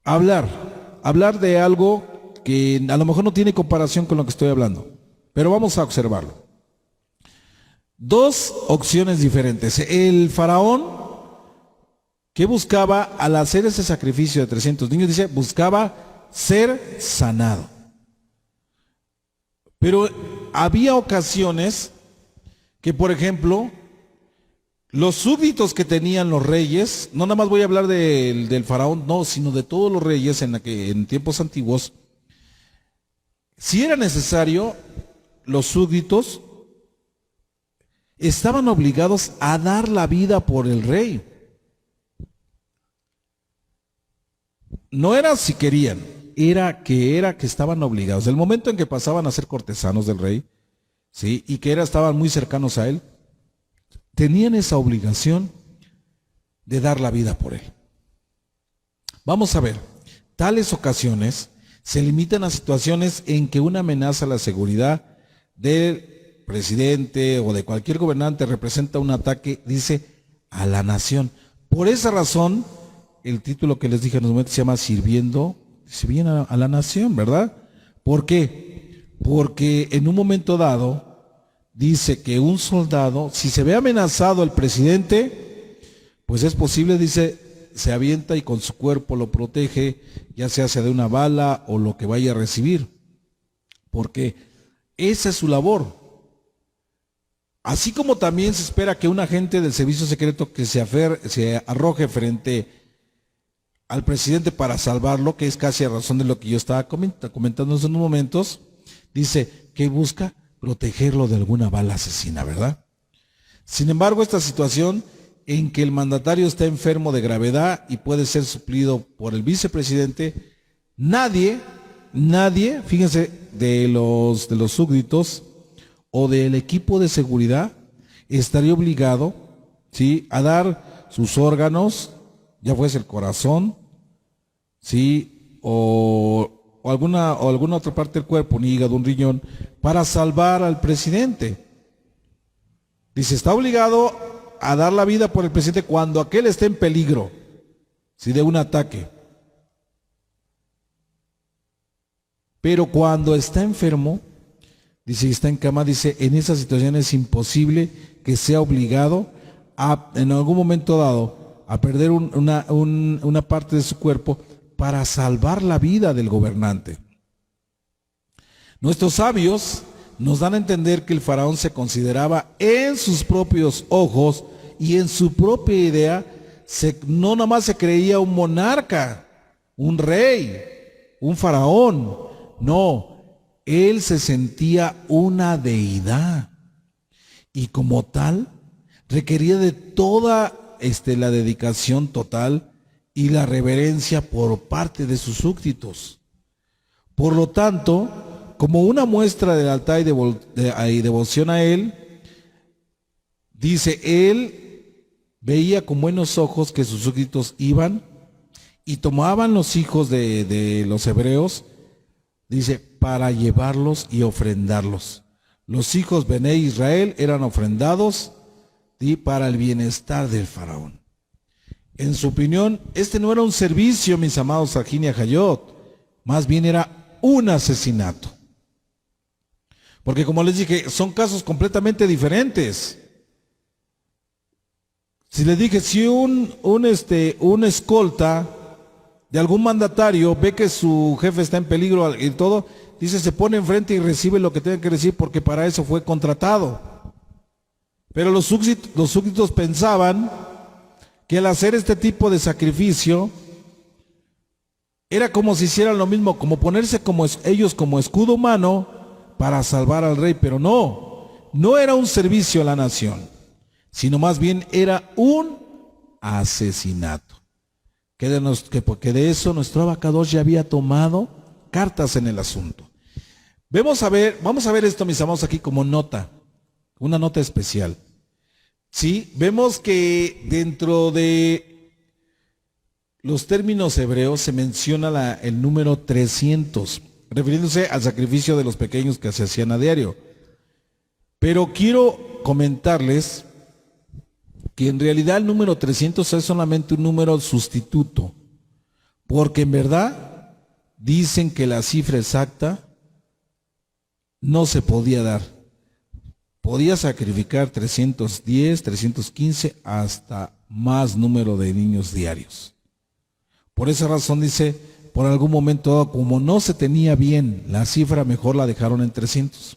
hablar de algo que a lo mejor no tiene comparación con lo que estoy hablando, pero vamos a observarlo. Dos opciones diferentes. El faraón que buscaba al hacer ese sacrificio de 300 niños, dice, buscaba ser sanado. Pero había ocasiones que, por ejemplo, los súbditos que tenían los reyes, no nada más voy a hablar del faraón, no, sino de todos los reyes en tiempos antiguos, si era necesario, los súbditos estaban obligados a dar la vida por el rey. No era si querían, era que estaban obligados. Del momento en que pasaban a ser cortesanos del rey, ¿sí? Y que estaban muy cercanos a él, tenían esa obligación de dar la vida por él. Vamos a ver, tales ocasiones se limitan a situaciones en que una amenaza a la seguridad del presidente o de cualquier gobernante representa un ataque, dice, a la nación. Por esa razón, el título que les dije en un momento se llama Sirviendo a la nación, ¿verdad? ¿Por qué? Porque en un momento dado dice que un soldado, si se ve amenazado el presidente, pues es posible, dice, se avienta y con su cuerpo lo protege, ya sea de una bala o lo que vaya a recibir. porque esa es su labor. Así como también se espera que un agente del servicio secreto que se arroje frente al presidente para salvarlo, que es casi a razón de lo que yo estaba comentando en unos momentos, dice que busca protegerlo de alguna bala asesina, ¿verdad? Sin embargo, esta situación en que el mandatario está enfermo de gravedad y puede ser suplido por el vicepresidente, nadie, fíjense, de los súbditos o del equipo de seguridad estaría obligado, ¿sí?, a dar sus órganos, ya fuese el corazón, ¿sí?, o alguna otra parte del cuerpo, un hígado, un riñón, para salvar al presidente. Dice, está obligado a dar la vida por el presidente cuando aquel esté en peligro, ¿sí?, de un ataque. Pero cuando está enfermo, dice, está en cama, dice, en esa situación es imposible que sea obligado a, en algún momento dado, a perder una parte de su cuerpo para salvar la vida del gobernante. Nuestros sabios nos dan a entender que el faraón se consideraba en sus propios ojos y en su propia idea, no nada más se creía un monarca, un rey, un faraón, no, él se sentía una deidad y como tal requería de toda la dedicación total y la reverencia por parte de sus súbditos. Por lo tanto, como una muestra de lealtad y devoción a él, dice, él veía con buenos ojos que sus súbditos iban y tomaban los hijos de los hebreos, dice, para llevarlos y ofrendarlos. Los hijos Bené Israel eran ofrendados para el bienestar del faraón. En su opinión, este no era un servicio, mis amados Sajín y Ajayot, más bien era un asesinato. Porque como les dije, son casos completamente diferentes. Si les dije, si un escolta de algún mandatario ve que su jefe está en peligro y todo, dice, se pone enfrente y recibe lo que tenga que recibir porque para eso fue contratado. Pero los súbditos pensaban que al hacer este tipo de sacrificio era como si hicieran lo mismo, como ponerse ellos como escudo humano para salvar al rey, pero no era un servicio a la nación, sino más bien era un asesinato. Porque de eso nuestro abacados ya había tomado cartas en el asunto. Vamos a ver esto, mis amados, aquí como nota, una nota especial. Sí, vemos que dentro de los términos hebreos se menciona el número 300, refiriéndose al sacrificio de los pequeños que se hacían a diario. Pero quiero comentarles que en realidad el número 300 es solamente un número sustituto, porque en verdad dicen que la cifra exacta no se podía dar. Podía sacrificar 310, 315, hasta más número de niños diarios. Por esa razón dice, por algún momento, como no se tenía bien la cifra, mejor la dejaron en 300.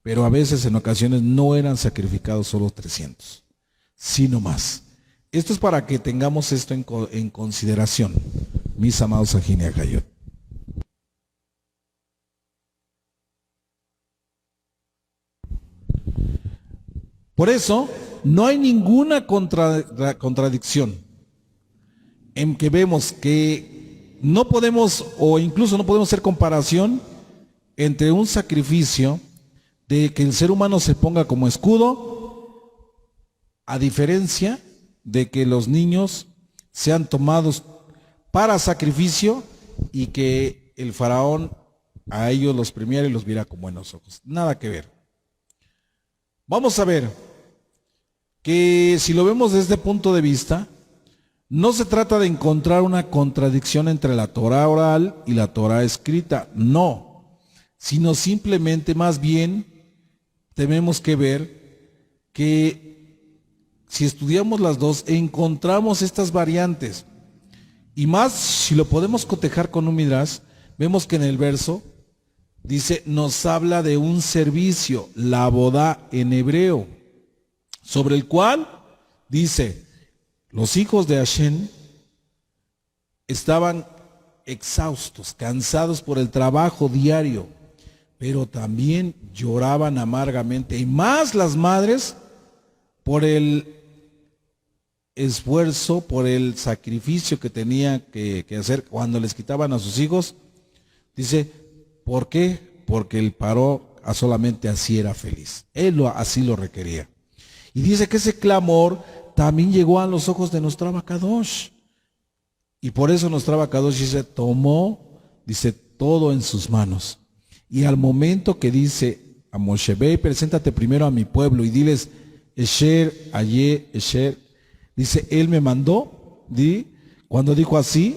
Pero a veces, en ocasiones, no eran sacrificados solo 300, sino más. Esto es para que tengamos esto en consideración, mis amados Sajín y Ajayot. Por eso, no hay ninguna contradicción en que vemos que no podemos, o incluso no podemos hacer comparación entre un sacrificio de que el ser humano se ponga como escudo, a diferencia de que los niños sean tomados para sacrificio y que el faraón a ellos los premiara y los viera con buenos ojos. Nada que ver. Vamos a ver que si lo vemos desde este punto de vista, no se trata de encontrar una contradicción entre la Torah oral y la Torah escrita, no, sino simplemente más bien tenemos que ver que si estudiamos las dos encontramos estas variantes, y más si lo podemos cotejar con un midrash, vemos que en el verso dice, nos habla de un servicio, la boda en hebreo, sobre el cual, dice, los hijos de Hashem estaban exhaustos, cansados por el trabajo diario, pero también lloraban amargamente, y más las madres por el esfuerzo, por el sacrificio que tenía que hacer cuando les quitaban a sus hijos. Dice, ¿por qué? Porque el paró solamente así era feliz. Así lo requería. Y dice que ese clamor también llegó a los ojos de nuestro Abacadosh. Y por eso nuestro Abacadosh dice, tomó, dice, todo en sus manos. Y al momento que dice a Moshe, ve y preséntate primero a mi pueblo y diles, Esher, Aye, Esher, dice, él me mandó, cuando dijo así,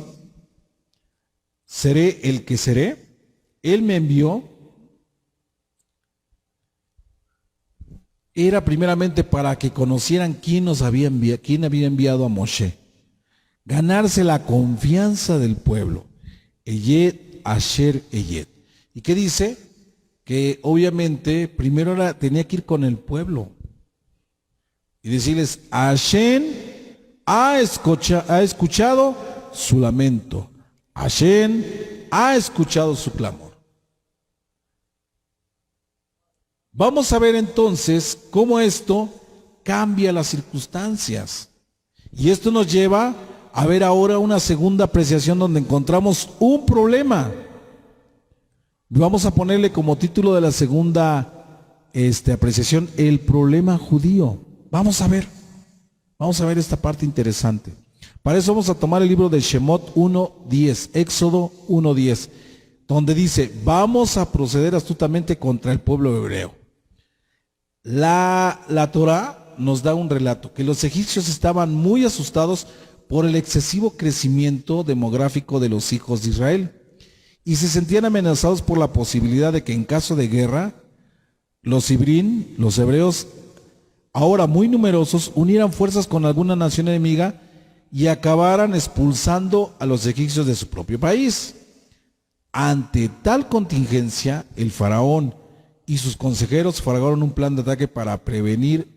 seré el que seré, él me envió, era primeramente para que conocieran quién había enviado a Moshe, ganarse la confianza del pueblo, Eyed, Asher, Eyed. ¿Y qué dice? Que obviamente primero tenía que ir con el pueblo y decirles, Hashem ha escuchado su lamento, Hashem ha escuchado su clamor. Vamos a ver entonces cómo esto cambia las circunstancias. Y esto nos lleva a ver ahora una segunda apreciación donde encontramos un problema. Vamos a ponerle como título de la segunda apreciación, el problema judío. Vamos a ver esta parte interesante. Para eso vamos a tomar el libro de Shemot 1:10, Éxodo 1:10, donde dice, vamos a proceder astutamente contra el pueblo hebreo. La Torá nos da un relato, que los egipcios estaban muy asustados por el excesivo crecimiento demográfico de los hijos de Israel y se sentían amenazados por la posibilidad de que en caso de guerra, los hebreos, ahora muy numerosos, unieran fuerzas con alguna nación enemiga y acabaran expulsando a los egipcios de su propio país. Ante tal contingencia, el faraón y sus consejeros fraguaron un plan de ataque para prevenir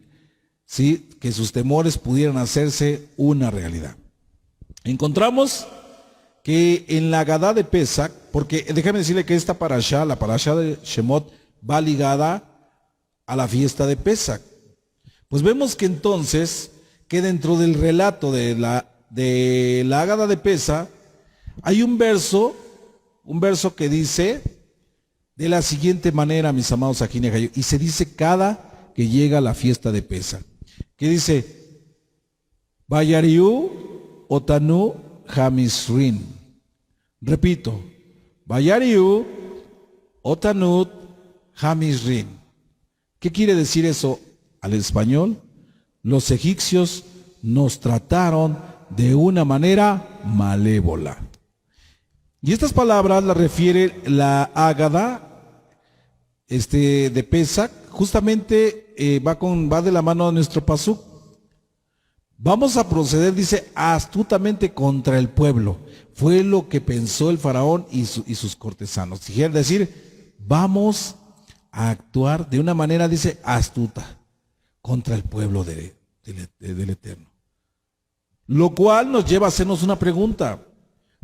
que sus temores pudieran hacerse una realidad. Encontramos que en la Agadá de Pesach, porque déjame decirle que esta parashá, la parashá de Shemot, va ligada a la fiesta de Pesach. Pues vemos que entonces, que dentro del relato de la Agadá de Pesach, hay un verso que dice de la siguiente manera, mis amados Ajín y Ajayot, y se dice cada que llega la fiesta de Pesach, que dice, Vayariu Otanu Hamisrin. Repito, Vayariu Otanut Hamisrin. ¿Qué quiere decir eso al español? Los egipcios nos trataron de una manera malévola. Y estas palabras las refiere la Ágada de Pesach, justamente va de la mano de nuestro pasuk. Vamos a proceder, dice, astutamente contra el pueblo. Fue lo que pensó el faraón y sus cortesanos. Quiere decir, vamos a actuar de una manera, dice, astuta contra el pueblo del Eterno. Lo cual nos lleva a hacernos una pregunta.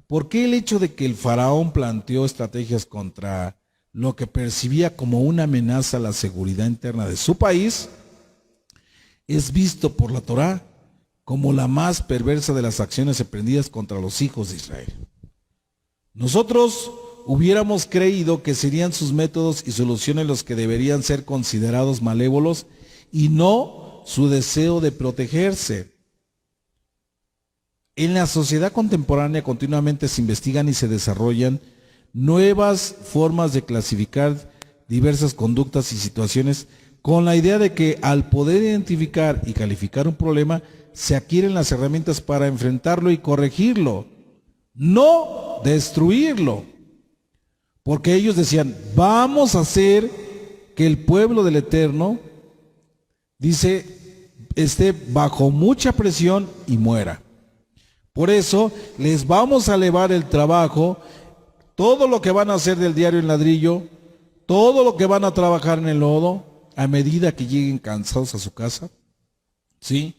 ¿Por qué el hecho de que el faraón planteó estrategias contra lo que percibía como una amenaza a la seguridad interna de su país es visto por la Torá como la más perversa de las acciones emprendidas contra los hijos de Israel? Nosotros hubiéramos creído que serían sus métodos y soluciones los que deberían ser considerados malévolos y no su deseo de protegerse. En la sociedad contemporánea continuamente se investigan y se desarrollan nuevas formas de clasificar diversas conductas y situaciones con la idea de que al poder identificar y calificar un problema se adquieren las herramientas para enfrentarlo y corregirlo, no destruirlo. Porque ellos decían, vamos a hacer que el pueblo del Eterno, dice, esté bajo mucha presión y muera. Por eso les vamos a elevar el trabajo, todo lo que van a hacer del diario en ladrillo, todo lo que van a trabajar en el lodo a medida que lleguen cansados a su casa, ¿sí?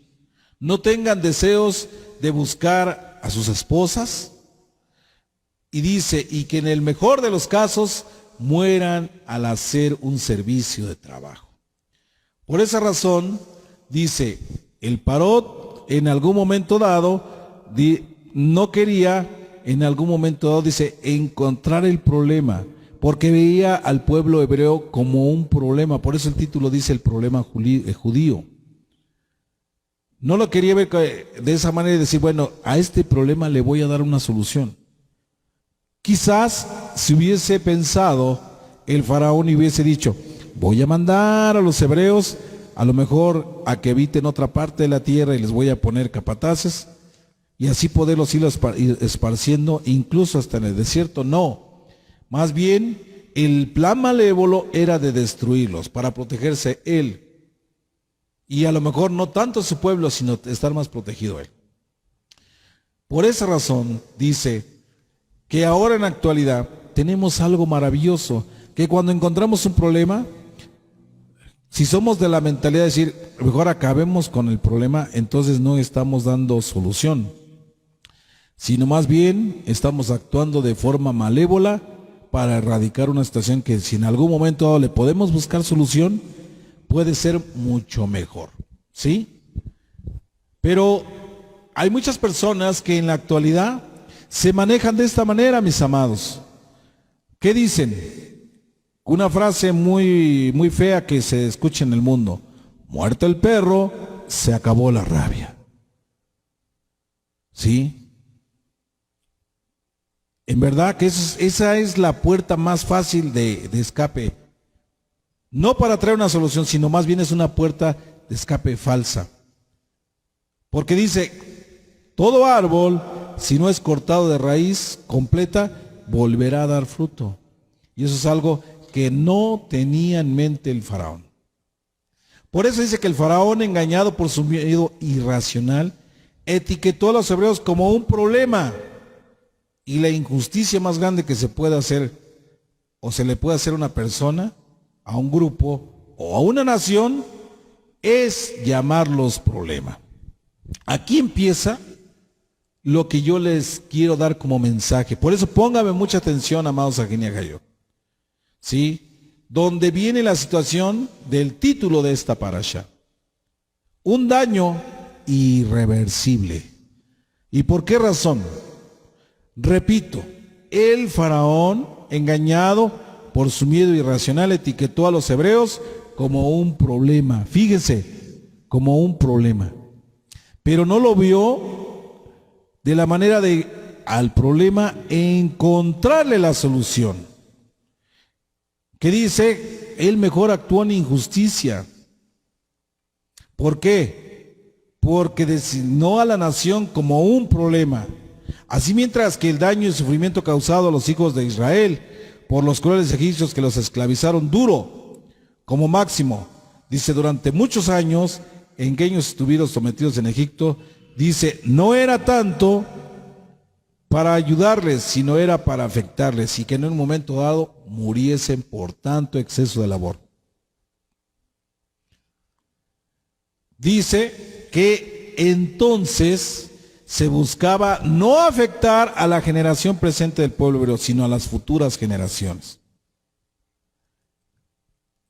No tengan deseos de buscar a sus esposas, y dice, y que en el mejor de los casos mueran al hacer un servicio de trabajo. Por esa razón, dice, el Parot en algún momento dado no quería, en algún momento dado, dice, encontrar el problema, porque veía al pueblo hebreo como un problema. Por eso el título dice el problema judío. No lo quería ver de esa manera y decir, bueno, a este problema le voy a dar una solución. Quizás si hubiese pensado el faraón y hubiese dicho, voy a mandar a los hebreos a lo mejor a que habiten otra parte de la tierra y les voy a poner capataces y así poderlos ir esparciendo incluso hasta en el desierto. No, más bien el plan malévolo era de destruirlos para protegerse él y a lo mejor no tanto su pueblo sino estar más protegido él. Por esa razón dice que ahora en la actualidad tenemos algo maravilloso, que cuando encontramos un problema, si somos de la mentalidad de decir, mejor acabemos con el problema, entonces no estamos dando solución, sino más bien estamos actuando de forma malévola para erradicar una situación que si en algún momento dado le podemos buscar solución, puede ser mucho mejor, ¿sí? Pero hay muchas personas que en la actualidad se manejan de esta manera, mis amados. ¿Qué dicen? Una frase muy, muy fea que se escucha en el mundo. Muerto el perro, se acabó la rabia. ¿Sí? En verdad que esa es la puerta más fácil de escape. No para traer una solución, sino más bien es una puerta de escape falsa. Porque dice, todo árbol, si no es cortado de raíz completa, volverá a dar fruto. Y eso es algo que no tenía en mente el faraón. Por eso dice que el faraón, engañado por su miedo irracional, etiquetó a los hebreos como un problema. Y la injusticia más grande que se puede hacer, o se le puede hacer a una persona, a un grupo o a una nación, es llamarlos problema. Aquí empieza lo que yo les quiero dar como mensaje. Por eso póngame mucha atención, amados Agenia Gayo. ¿Sí? Donde viene la situación del título de esta parasha. Un daño irreversible. ¿Y por qué razón? Repito, el faraón, engañado por su miedo irracional, etiquetó a los hebreos como un problema. Fíjense, como un problema. Pero no lo vio de la manera de al problema encontrarle la solución. Que dice, él mejor actuó en injusticia. ¿Por qué? Porque designó a la nación como un problema. Así mientras que el daño y sufrimiento causado a los hijos de Israel por los crueles egipcios que los esclavizaron duro, como máximo, dice, durante muchos años en que ellos estuvieron sometidos en Egipto, dice, no era tanto para ayudarles, sino era para afectarles y que en un momento dado muriesen por tanto exceso de labor. Dice que entonces se buscaba no afectar a la generación presente del pueblo hebreo, sino a las futuras generaciones.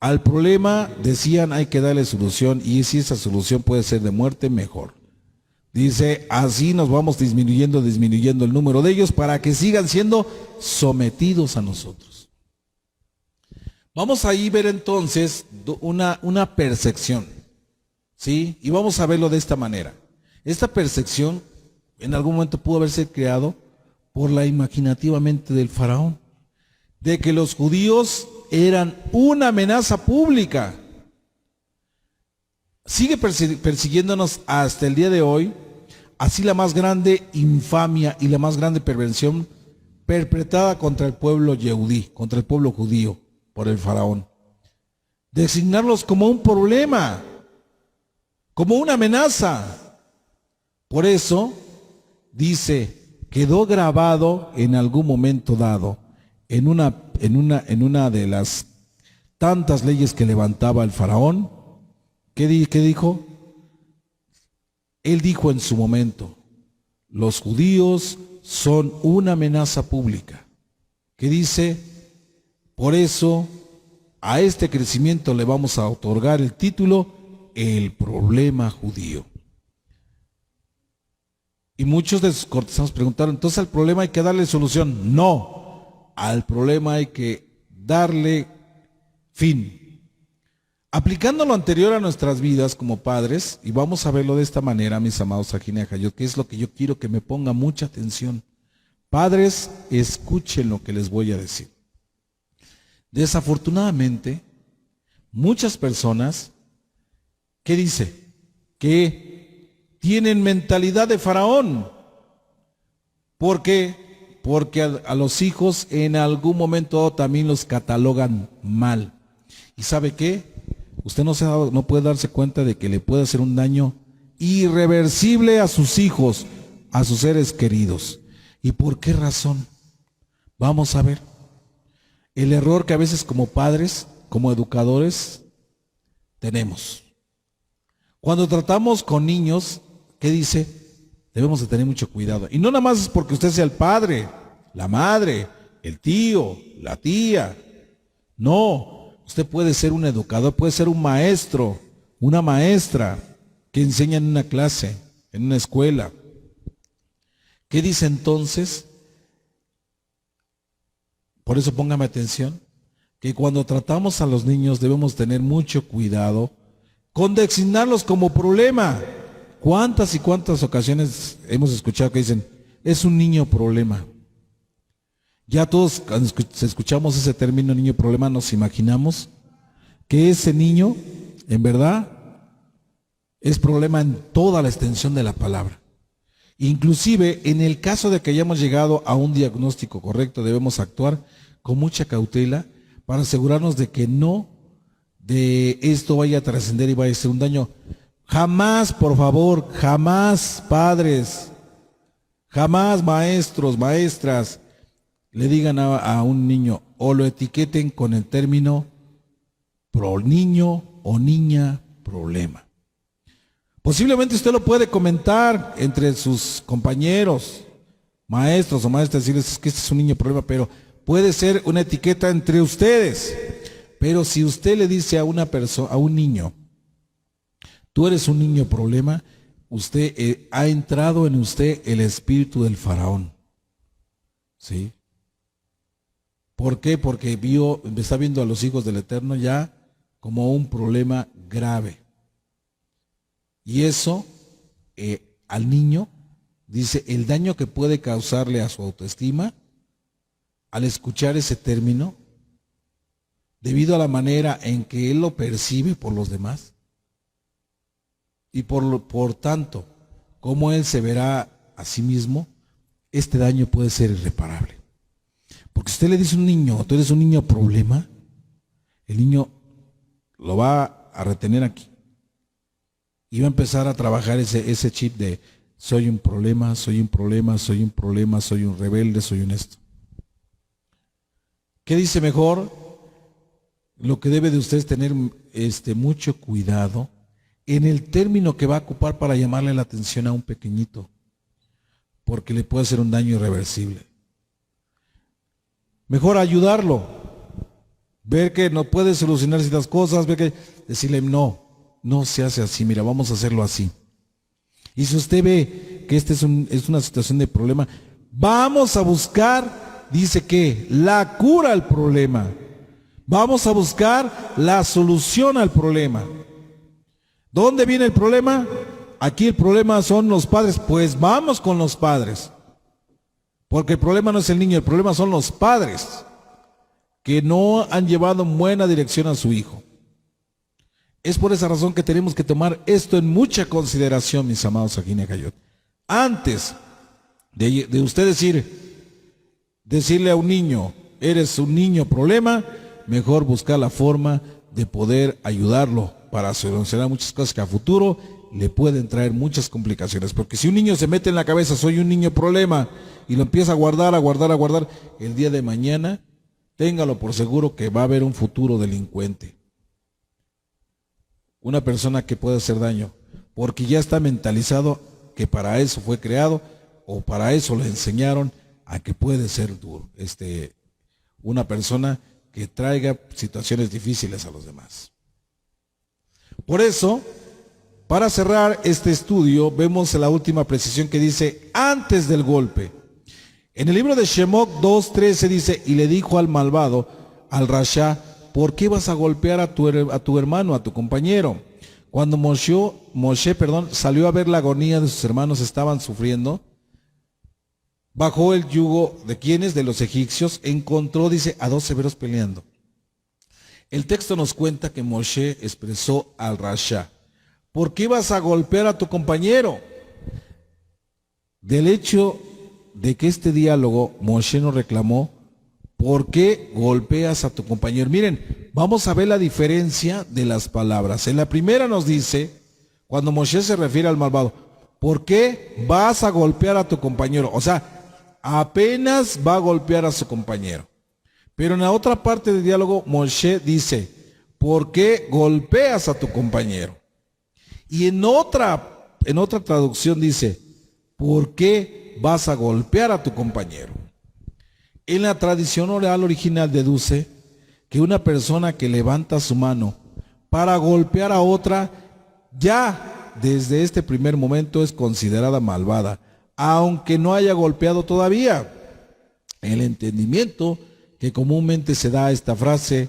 Al problema, decían, hay que darle solución, y si esa solución puede ser de muerte, mejor. Dice, así nos vamos disminuyendo el número de ellos para que sigan siendo sometidos a nosotros. Vamos a ahí ver entonces una percepción, ¿sí? Y vamos a verlo de esta manera. Esta percepción en algún momento pudo haberse creado por la imaginativa mente del faraón, de que los judíos eran una amenaza pública. Sigue persiguiéndonos hasta el día de hoy, así la más grande infamia y la más grande perversión perpetrada contra el pueblo yehudí, contra el pueblo judío, por el faraón. Designarlos como un problema, como una amenaza. Por eso, dice, quedó grabado en algún momento dado en una de las tantas leyes que levantaba el faraón, ¿qué dijo? Él dijo en su momento, los judíos son una amenaza pública. ¿Qué dice? Por eso a este crecimiento le vamos a otorgar el título el problema judío. Y muchos de sus cortesanos preguntaron, entonces al problema hay que darle solución. No, al problema hay que darle fin. Aplicando lo anterior a nuestras vidas como padres, y vamos a verlo de esta manera, mis amados Sajina y Ajayot, que es lo que yo quiero que me ponga mucha atención. Padres, escuchen lo que les voy a decir. Desafortunadamente, muchas personas, ¿qué dice? Que tienen mentalidad de faraón. ¿Por qué? Porque a los hijos en algún momento también los catalogan mal. ¿Y sabe qué? Usted no puede darse cuenta de que le puede hacer un daño irreversible a sus hijos, a sus seres queridos. ¿Y por qué razón? Vamos a ver. El error que a veces como padres, como educadores, tenemos. Cuando tratamos con niños, ¿qué dice? Debemos de tener mucho cuidado. Y no nada más es porque usted sea el padre, la madre, el tío, la tía. No, usted puede ser un educador, puede ser un maestro, una maestra que enseña en una clase, en una escuela. ¿Qué dice entonces? Por eso póngame atención, que cuando tratamos a los niños debemos tener mucho cuidado con designarlos como problema. ¿Cuántas y cuántas ocasiones hemos escuchado que dicen, es un niño problema? Ya todos cuando escuchamos ese término niño problema nos imaginamos que ese niño, en verdad, es problema en toda la extensión de la palabra. Inclusive, en el caso de que hayamos llegado a un diagnóstico correcto, debemos actuar con mucha cautela para asegurarnos de que no de esto vaya a trascender y vaya a ser un daño. Jamás, por favor, jamás padres, jamás maestros, maestras, le digan a un niño o lo etiqueten con el término niño o niña problema. Posiblemente usted lo puede comentar entre sus compañeros, maestros o maestras, decirles que este es un niño problema, pero puede ser una etiqueta entre ustedes. Pero si usted le dice a una persona, a un niño, tú eres un niño problema, usted ha entrado en usted el espíritu del faraón. ¿Sí? ¿Por qué? Porque está viendo a los hijos del Eterno ya como un problema grave. Y eso, al niño, dice, el daño que puede causarle a su autoestima al escuchar ese término, debido a la manera en que él lo percibe por los demás, y por tanto, cómo él se verá a sí mismo, este daño puede ser irreparable. Porque si usted le dice a un niño, tú eres un niño problema, el niño lo va a retener aquí. Y va a empezar a trabajar ese chip de soy un problema, soy un problema, soy un problema, soy un rebelde, soy un esto. ¿Qué dice mejor? Lo que debe de usted es tener mucho cuidado en el término que va a ocupar para llamarle la atención a un pequeñito, porque le puede hacer un daño irreversible. Mejor ayudarlo, ver que no puede solucionar ciertas cosas, decirle no se hace así, mira, vamos a hacerlo así. Y si usted ve que esta es una situación de problema, vamos a buscar, dice que, la cura al problema. Vamos a buscar la solución al problema. ¿Dónde viene el problema? Aquí el problema son los padres, pues vamos con los padres. Porque el problema no es el niño, el problema son los padres que no han llevado en buena dirección a su hijo. Es por esa razón que tenemos que tomar esto en mucha consideración, mis amados Sajina y Ajayot. Antes de usted decirle a un niño, eres un niño problema, mejor buscar la forma de poder ayudarlo para solucionar muchas cosas que a futuro le pueden traer muchas complicaciones. Porque si un niño se mete en la cabeza, soy un niño problema, y lo empieza a guardar, el día de mañana téngalo por seguro que va a haber un futuro delincuente. Una persona que puede hacer daño, porque ya está mentalizado que para eso fue creado o para eso le enseñaron a que puede ser duro, una persona que traiga situaciones difíciles a los demás. Por eso, para cerrar este estudio, vemos la última precisión que dice antes del golpe. En el libro de Shemot 2:13 dice, y le dijo al malvado, al Rasha, ¿por qué vas a golpear a tu hermano, a tu compañero? Cuando Moshe, salió a ver la agonía de sus hermanos, estaban sufriendo, bajó el yugo de quienes, de los egipcios, encontró, dice, a 2 hebreos peleando. El texto nos cuenta que Moshe expresó al Rasha, ¿por qué vas a golpear a tu compañero? Del hecho de que este diálogo Moshe nos reclamó, ¿por qué golpeas a tu compañero? Miren, vamos a ver la diferencia de las palabras. En la primera nos dice, cuando Moshe se refiere al malvado, ¿por qué vas a golpear a tu compañero? O sea, apenas va a golpear a su compañero. Pero en la otra parte del diálogo, Moshe dice, ¿por qué golpeas a tu compañero? Y en otra traducción dice, ¿por qué vas a golpear a tu compañero? En la tradición oral original deduce que una persona que levanta su mano para golpear a otra, ya desde este primer momento es considerada malvada, aunque no haya golpeado todavía. El entendimiento que comúnmente se da a esta frase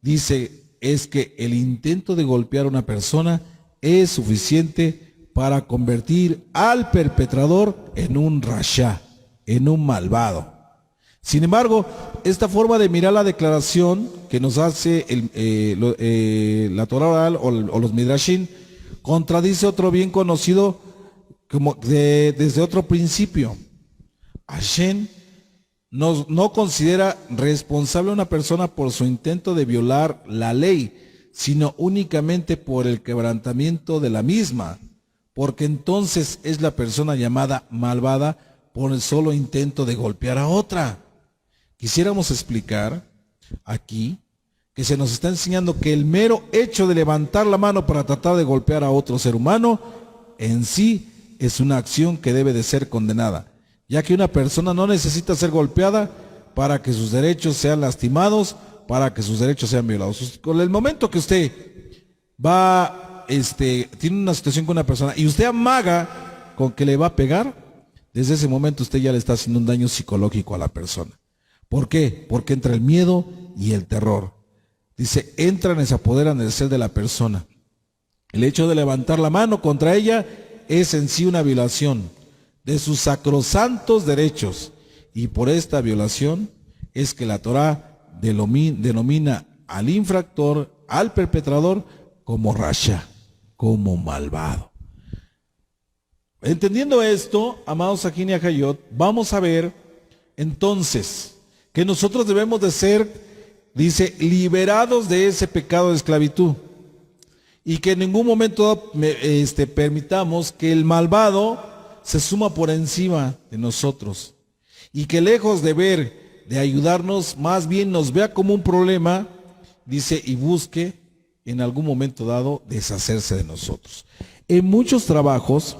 dice es que el intento de golpear a una persona es suficiente para convertir al perpetrador en un rasha, en un malvado. Sin embargo, esta forma de mirar la declaración que nos hace la Torah oral o los Midrashim contradice otro bien conocido desde otro principio. Hashem no considera responsable a una persona por su intento de violar la ley, sino únicamente por el quebrantamiento de la misma, porque entonces es la persona llamada malvada por el solo intento de golpear a otra. Quisiéramos explicar aquí que se nos está enseñando que el mero hecho de levantar la mano para tratar de golpear a otro ser humano en sí es una acción que debe de ser condenada, ya que una persona no necesita ser golpeada para que sus derechos sean lastimados, para que sus derechos sean violados. Con el momento que usted tiene una situación con una persona y usted amaga con que le va a pegar, desde ese momento usted ya le está haciendo un daño psicológico a la persona. ¿Por qué? Porque entra el miedo y el terror. Dice, entran y se apoderan del ser de la persona. El hecho de levantar la mano contra ella es en sí una violación de sus sacrosantos derechos. Y por esta violación es que la Torah denomina al infractor, al perpetrador, como rasha, como malvado. Entendiendo esto, amados Sajín y Ajayot, vamos a ver entonces que nosotros debemos de ser, dice, liberados de ese pecado de esclavitud y que en ningún momento permitamos que el malvado se suma por encima de nosotros y que lejos de ayudarnos, más bien nos vea como un problema, dice, y busque en algún momento dado deshacerse de nosotros. En muchos trabajos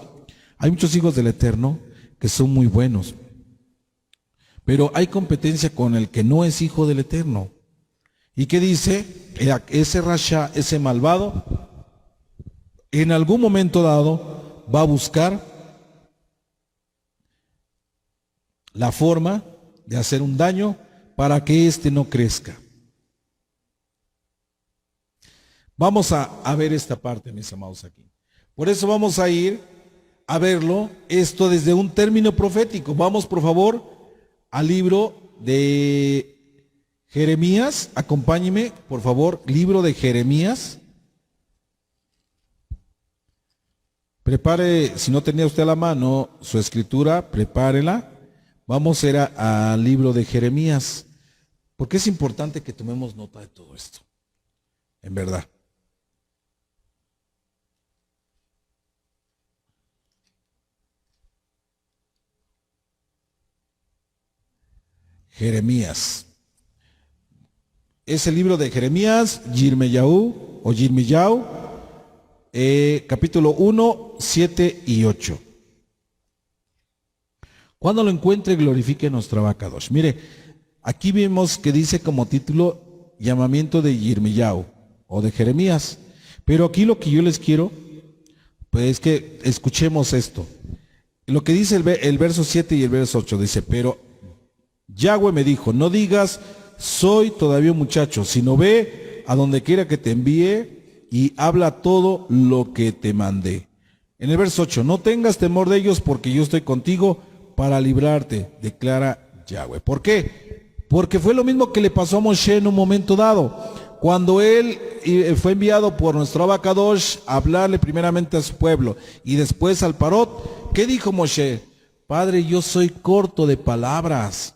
hay muchos hijos del Eterno que son muy buenos, pero hay competencia con el que no es hijo del Eterno. ¿Y qué dice? Ese rasha, ese malvado, en algún momento dado va a buscar la forma de hacer un daño para que éste no crezca. Vamos a ver esta parte, mis amados, aquí. Por eso vamos a ir a verlo, esto desde un término profético. Vamos, por favor, al libro de Jeremías. Acompáñeme, por favor, libro de Jeremías. Prepare, si no tenía usted a la mano su escritura, prepárela. Vamos a ir al libro de Jeremías, porque es importante que tomemos nota de todo esto, en verdad. Jeremías. Es el libro de Jeremías, Yirmeyahu o Yirmiyahu, capítulo 1, 7 y 8. Cuando lo encuentre, glorifique nuestro Abacadosh. Mire, aquí vemos que dice como título llamamiento de Yirmiyahu o de Jeremías. Pero aquí lo que yo les quiero, pues es que escuchemos esto. Lo que dice el verso 7 y el verso 8 dice, pero Yahweh me dijo, no digas, soy todavía un muchacho, sino ve a donde quiera que te envíe y habla todo lo que te mandé. En el verso 8, no tengas temor de ellos porque yo estoy contigo para librarte, declara Yahweh. ¿Por qué? Porque fue lo mismo que le pasó a Moshe en un momento dado. Cuando él fue enviado por nuestro Abacadosh a hablarle primeramente a su pueblo y después al Parot, ¿qué dijo Moshe? Padre, yo soy corto de palabras.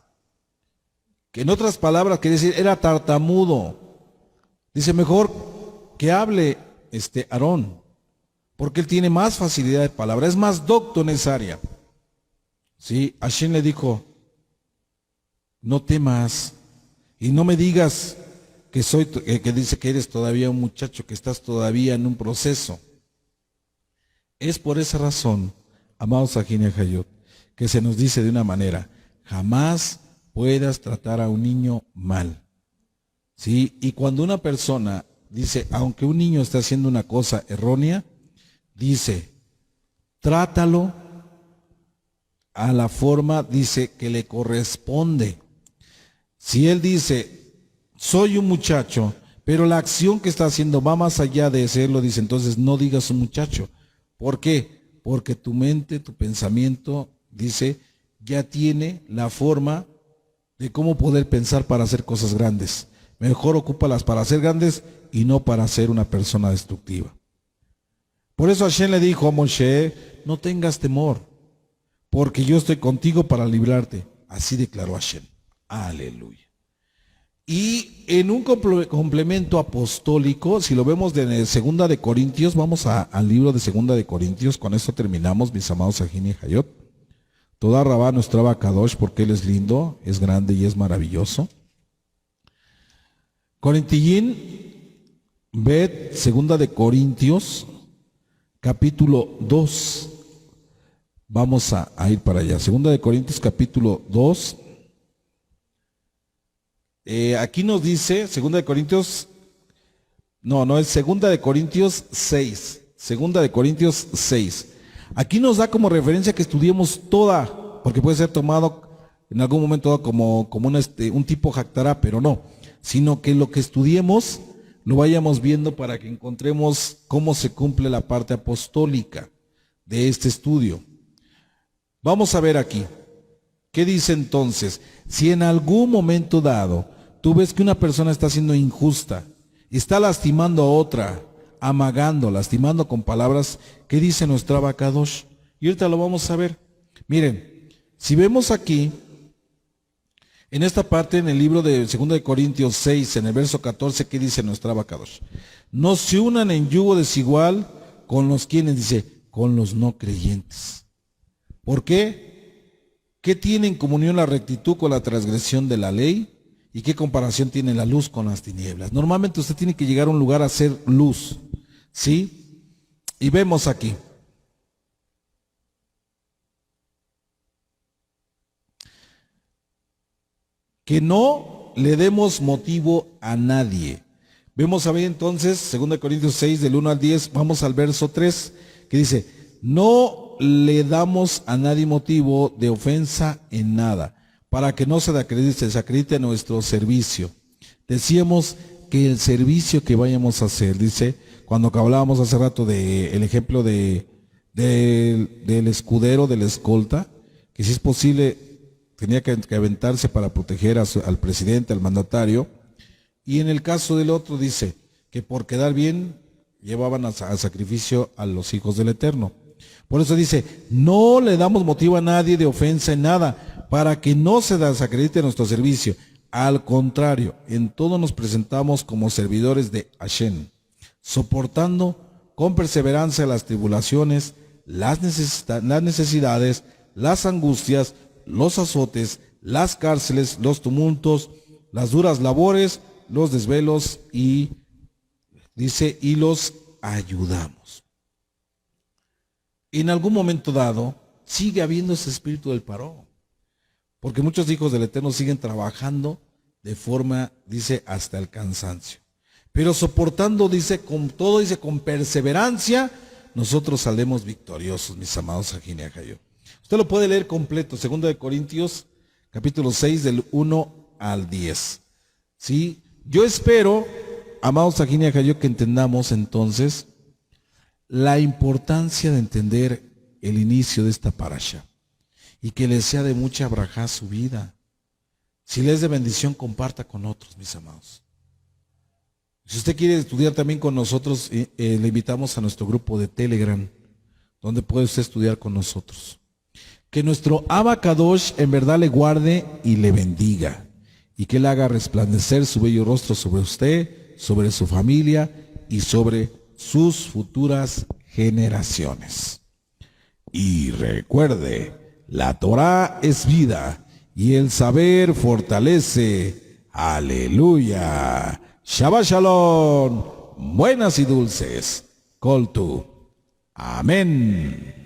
Que en otras palabras quiere decir, era tartamudo. Dice, mejor que hable Aarón, porque él tiene más facilidad de palabra, es más docto en esa área. Sí, Hashem le dijo, no temas y no me digas que dice que eres todavía un muchacho, que estás todavía en un proceso. Es por esa razón, amados Sajín y Ajayot, que se nos dice de una manera, jamás puedas tratar a un niño mal. ¿Sí? Y cuando una persona dice, aunque un niño está haciendo una cosa errónea, dice, trátalo a la forma, dice, que le corresponde. Si él dice, soy un muchacho, pero la acción que está haciendo va más allá de serlo, dice, entonces no digas un muchacho. ¿Por qué? Porque tu mente, tu pensamiento, dice, ya tiene la forma de cómo poder pensar para hacer cosas grandes. Mejor ocúpalas para ser grandes y no para ser una persona destructiva. Por eso Hashem le dijo a Moshe, no tengas temor, porque yo estoy contigo para librarte. Así declaró Hashem. Aleluya. Y en un complemento apostólico, si lo vemos de Segunda de Corintios, vamos al libro de Segunda de Corintios, con esto terminamos, mis amados Sajín y Ajayot. Toda Rabá nuestro Abacadosh, porque él es lindo, es grande y es maravilloso. Corintillín, ved Segunda de Corintios, capítulo 2. Vamos a ir para allá. Segunda de Corintios, capítulo 2. Aquí nos dice, Segunda de Corintios, es Segunda de Corintios 6. Segunda de Corintios 6. Aquí nos da como referencia que estudiemos toda, porque puede ser tomado en algún momento como un tipo jactará, pero no, sino que lo que estudiemos lo vayamos viendo para que encontremos cómo se cumple la parte apostólica de este estudio. Vamos a ver aquí, ¿qué dice entonces? Si en algún momento dado tú ves que una persona está siendo injusta, está lastimando a otra, amagando, lastimando con palabras, ¿qué dice nuestra Abacadosh? Y ahorita lo vamos a ver. Miren, si vemos aquí, en esta parte, en el libro de 2 de Corintios 6, en el verso 14, ¿qué dice nuestra Abacadosh? No se unan en yugo desigual con los quienes, dice, con los no creyentes. ¿Por qué? ¿Qué tiene en comunión la rectitud con la transgresión de la ley? ¿Y qué comparación tiene la luz con las tinieblas? Normalmente usted tiene que llegar a un lugar a hacer luz, ¿sí? Y vemos aquí. Que no le demos motivo a nadie. Vemos a ver entonces, 2 Corintios 6, del 1 al 10, vamos al verso 3, que dice, no le damos a nadie motivo de ofensa en nada, para que no se desacredite nuestro servicio. Decíamos que el servicio que vayamos a hacer, dice, cuando hablábamos hace rato del ejemplo del escudero, del escolta, que si es posible tenía que aventarse para proteger al presidente, al mandatario, y en el caso del otro dice que por quedar bien llevaban a sacrificio a los hijos del Eterno. Por eso dice, no le damos motivo a nadie de ofensa en nada, para que no se desacredite nuestro servicio. Al contrario, en todo nos presentamos como servidores de Hashem, soportando con perseverancia las tribulaciones, las necesidades, las angustias, los azotes, las cárceles, los tumultos, las duras labores, los desvelos y dice, y los ayudamos. En algún momento dado, sigue habiendo ese espíritu del parón, porque muchos hijos del Eterno siguen trabajando de forma, dice, hasta el cansancio. Pero soportando, dice, con todo, dice, con perseverancia, nosotros saldremos victoriosos, mis amados Ajín y Ajayot. Usted lo puede leer completo, 2 de Corintios, capítulo 6, del 1 al 10. ¿Sí? Yo espero, amados Ajín y Ajayot, que entendamos entonces la importancia de entender el inicio de esta parasha y que les sea de mucha brajá su vida. Si les es de bendición, comparta con otros, mis amados. Si usted quiere estudiar también con nosotros, le invitamos a nuestro grupo de Telegram, donde puede usted estudiar con nosotros. Que nuestro Abba Kadosh en verdad le guarde y le bendiga, y que él haga resplandecer su bello rostro sobre usted, sobre su familia y sobre sus futuras generaciones. Y recuerde, la Torá es vida y el saber fortalece. Aleluya. Shabbat Shalom. Buenas y dulces. Kol tu. Amén.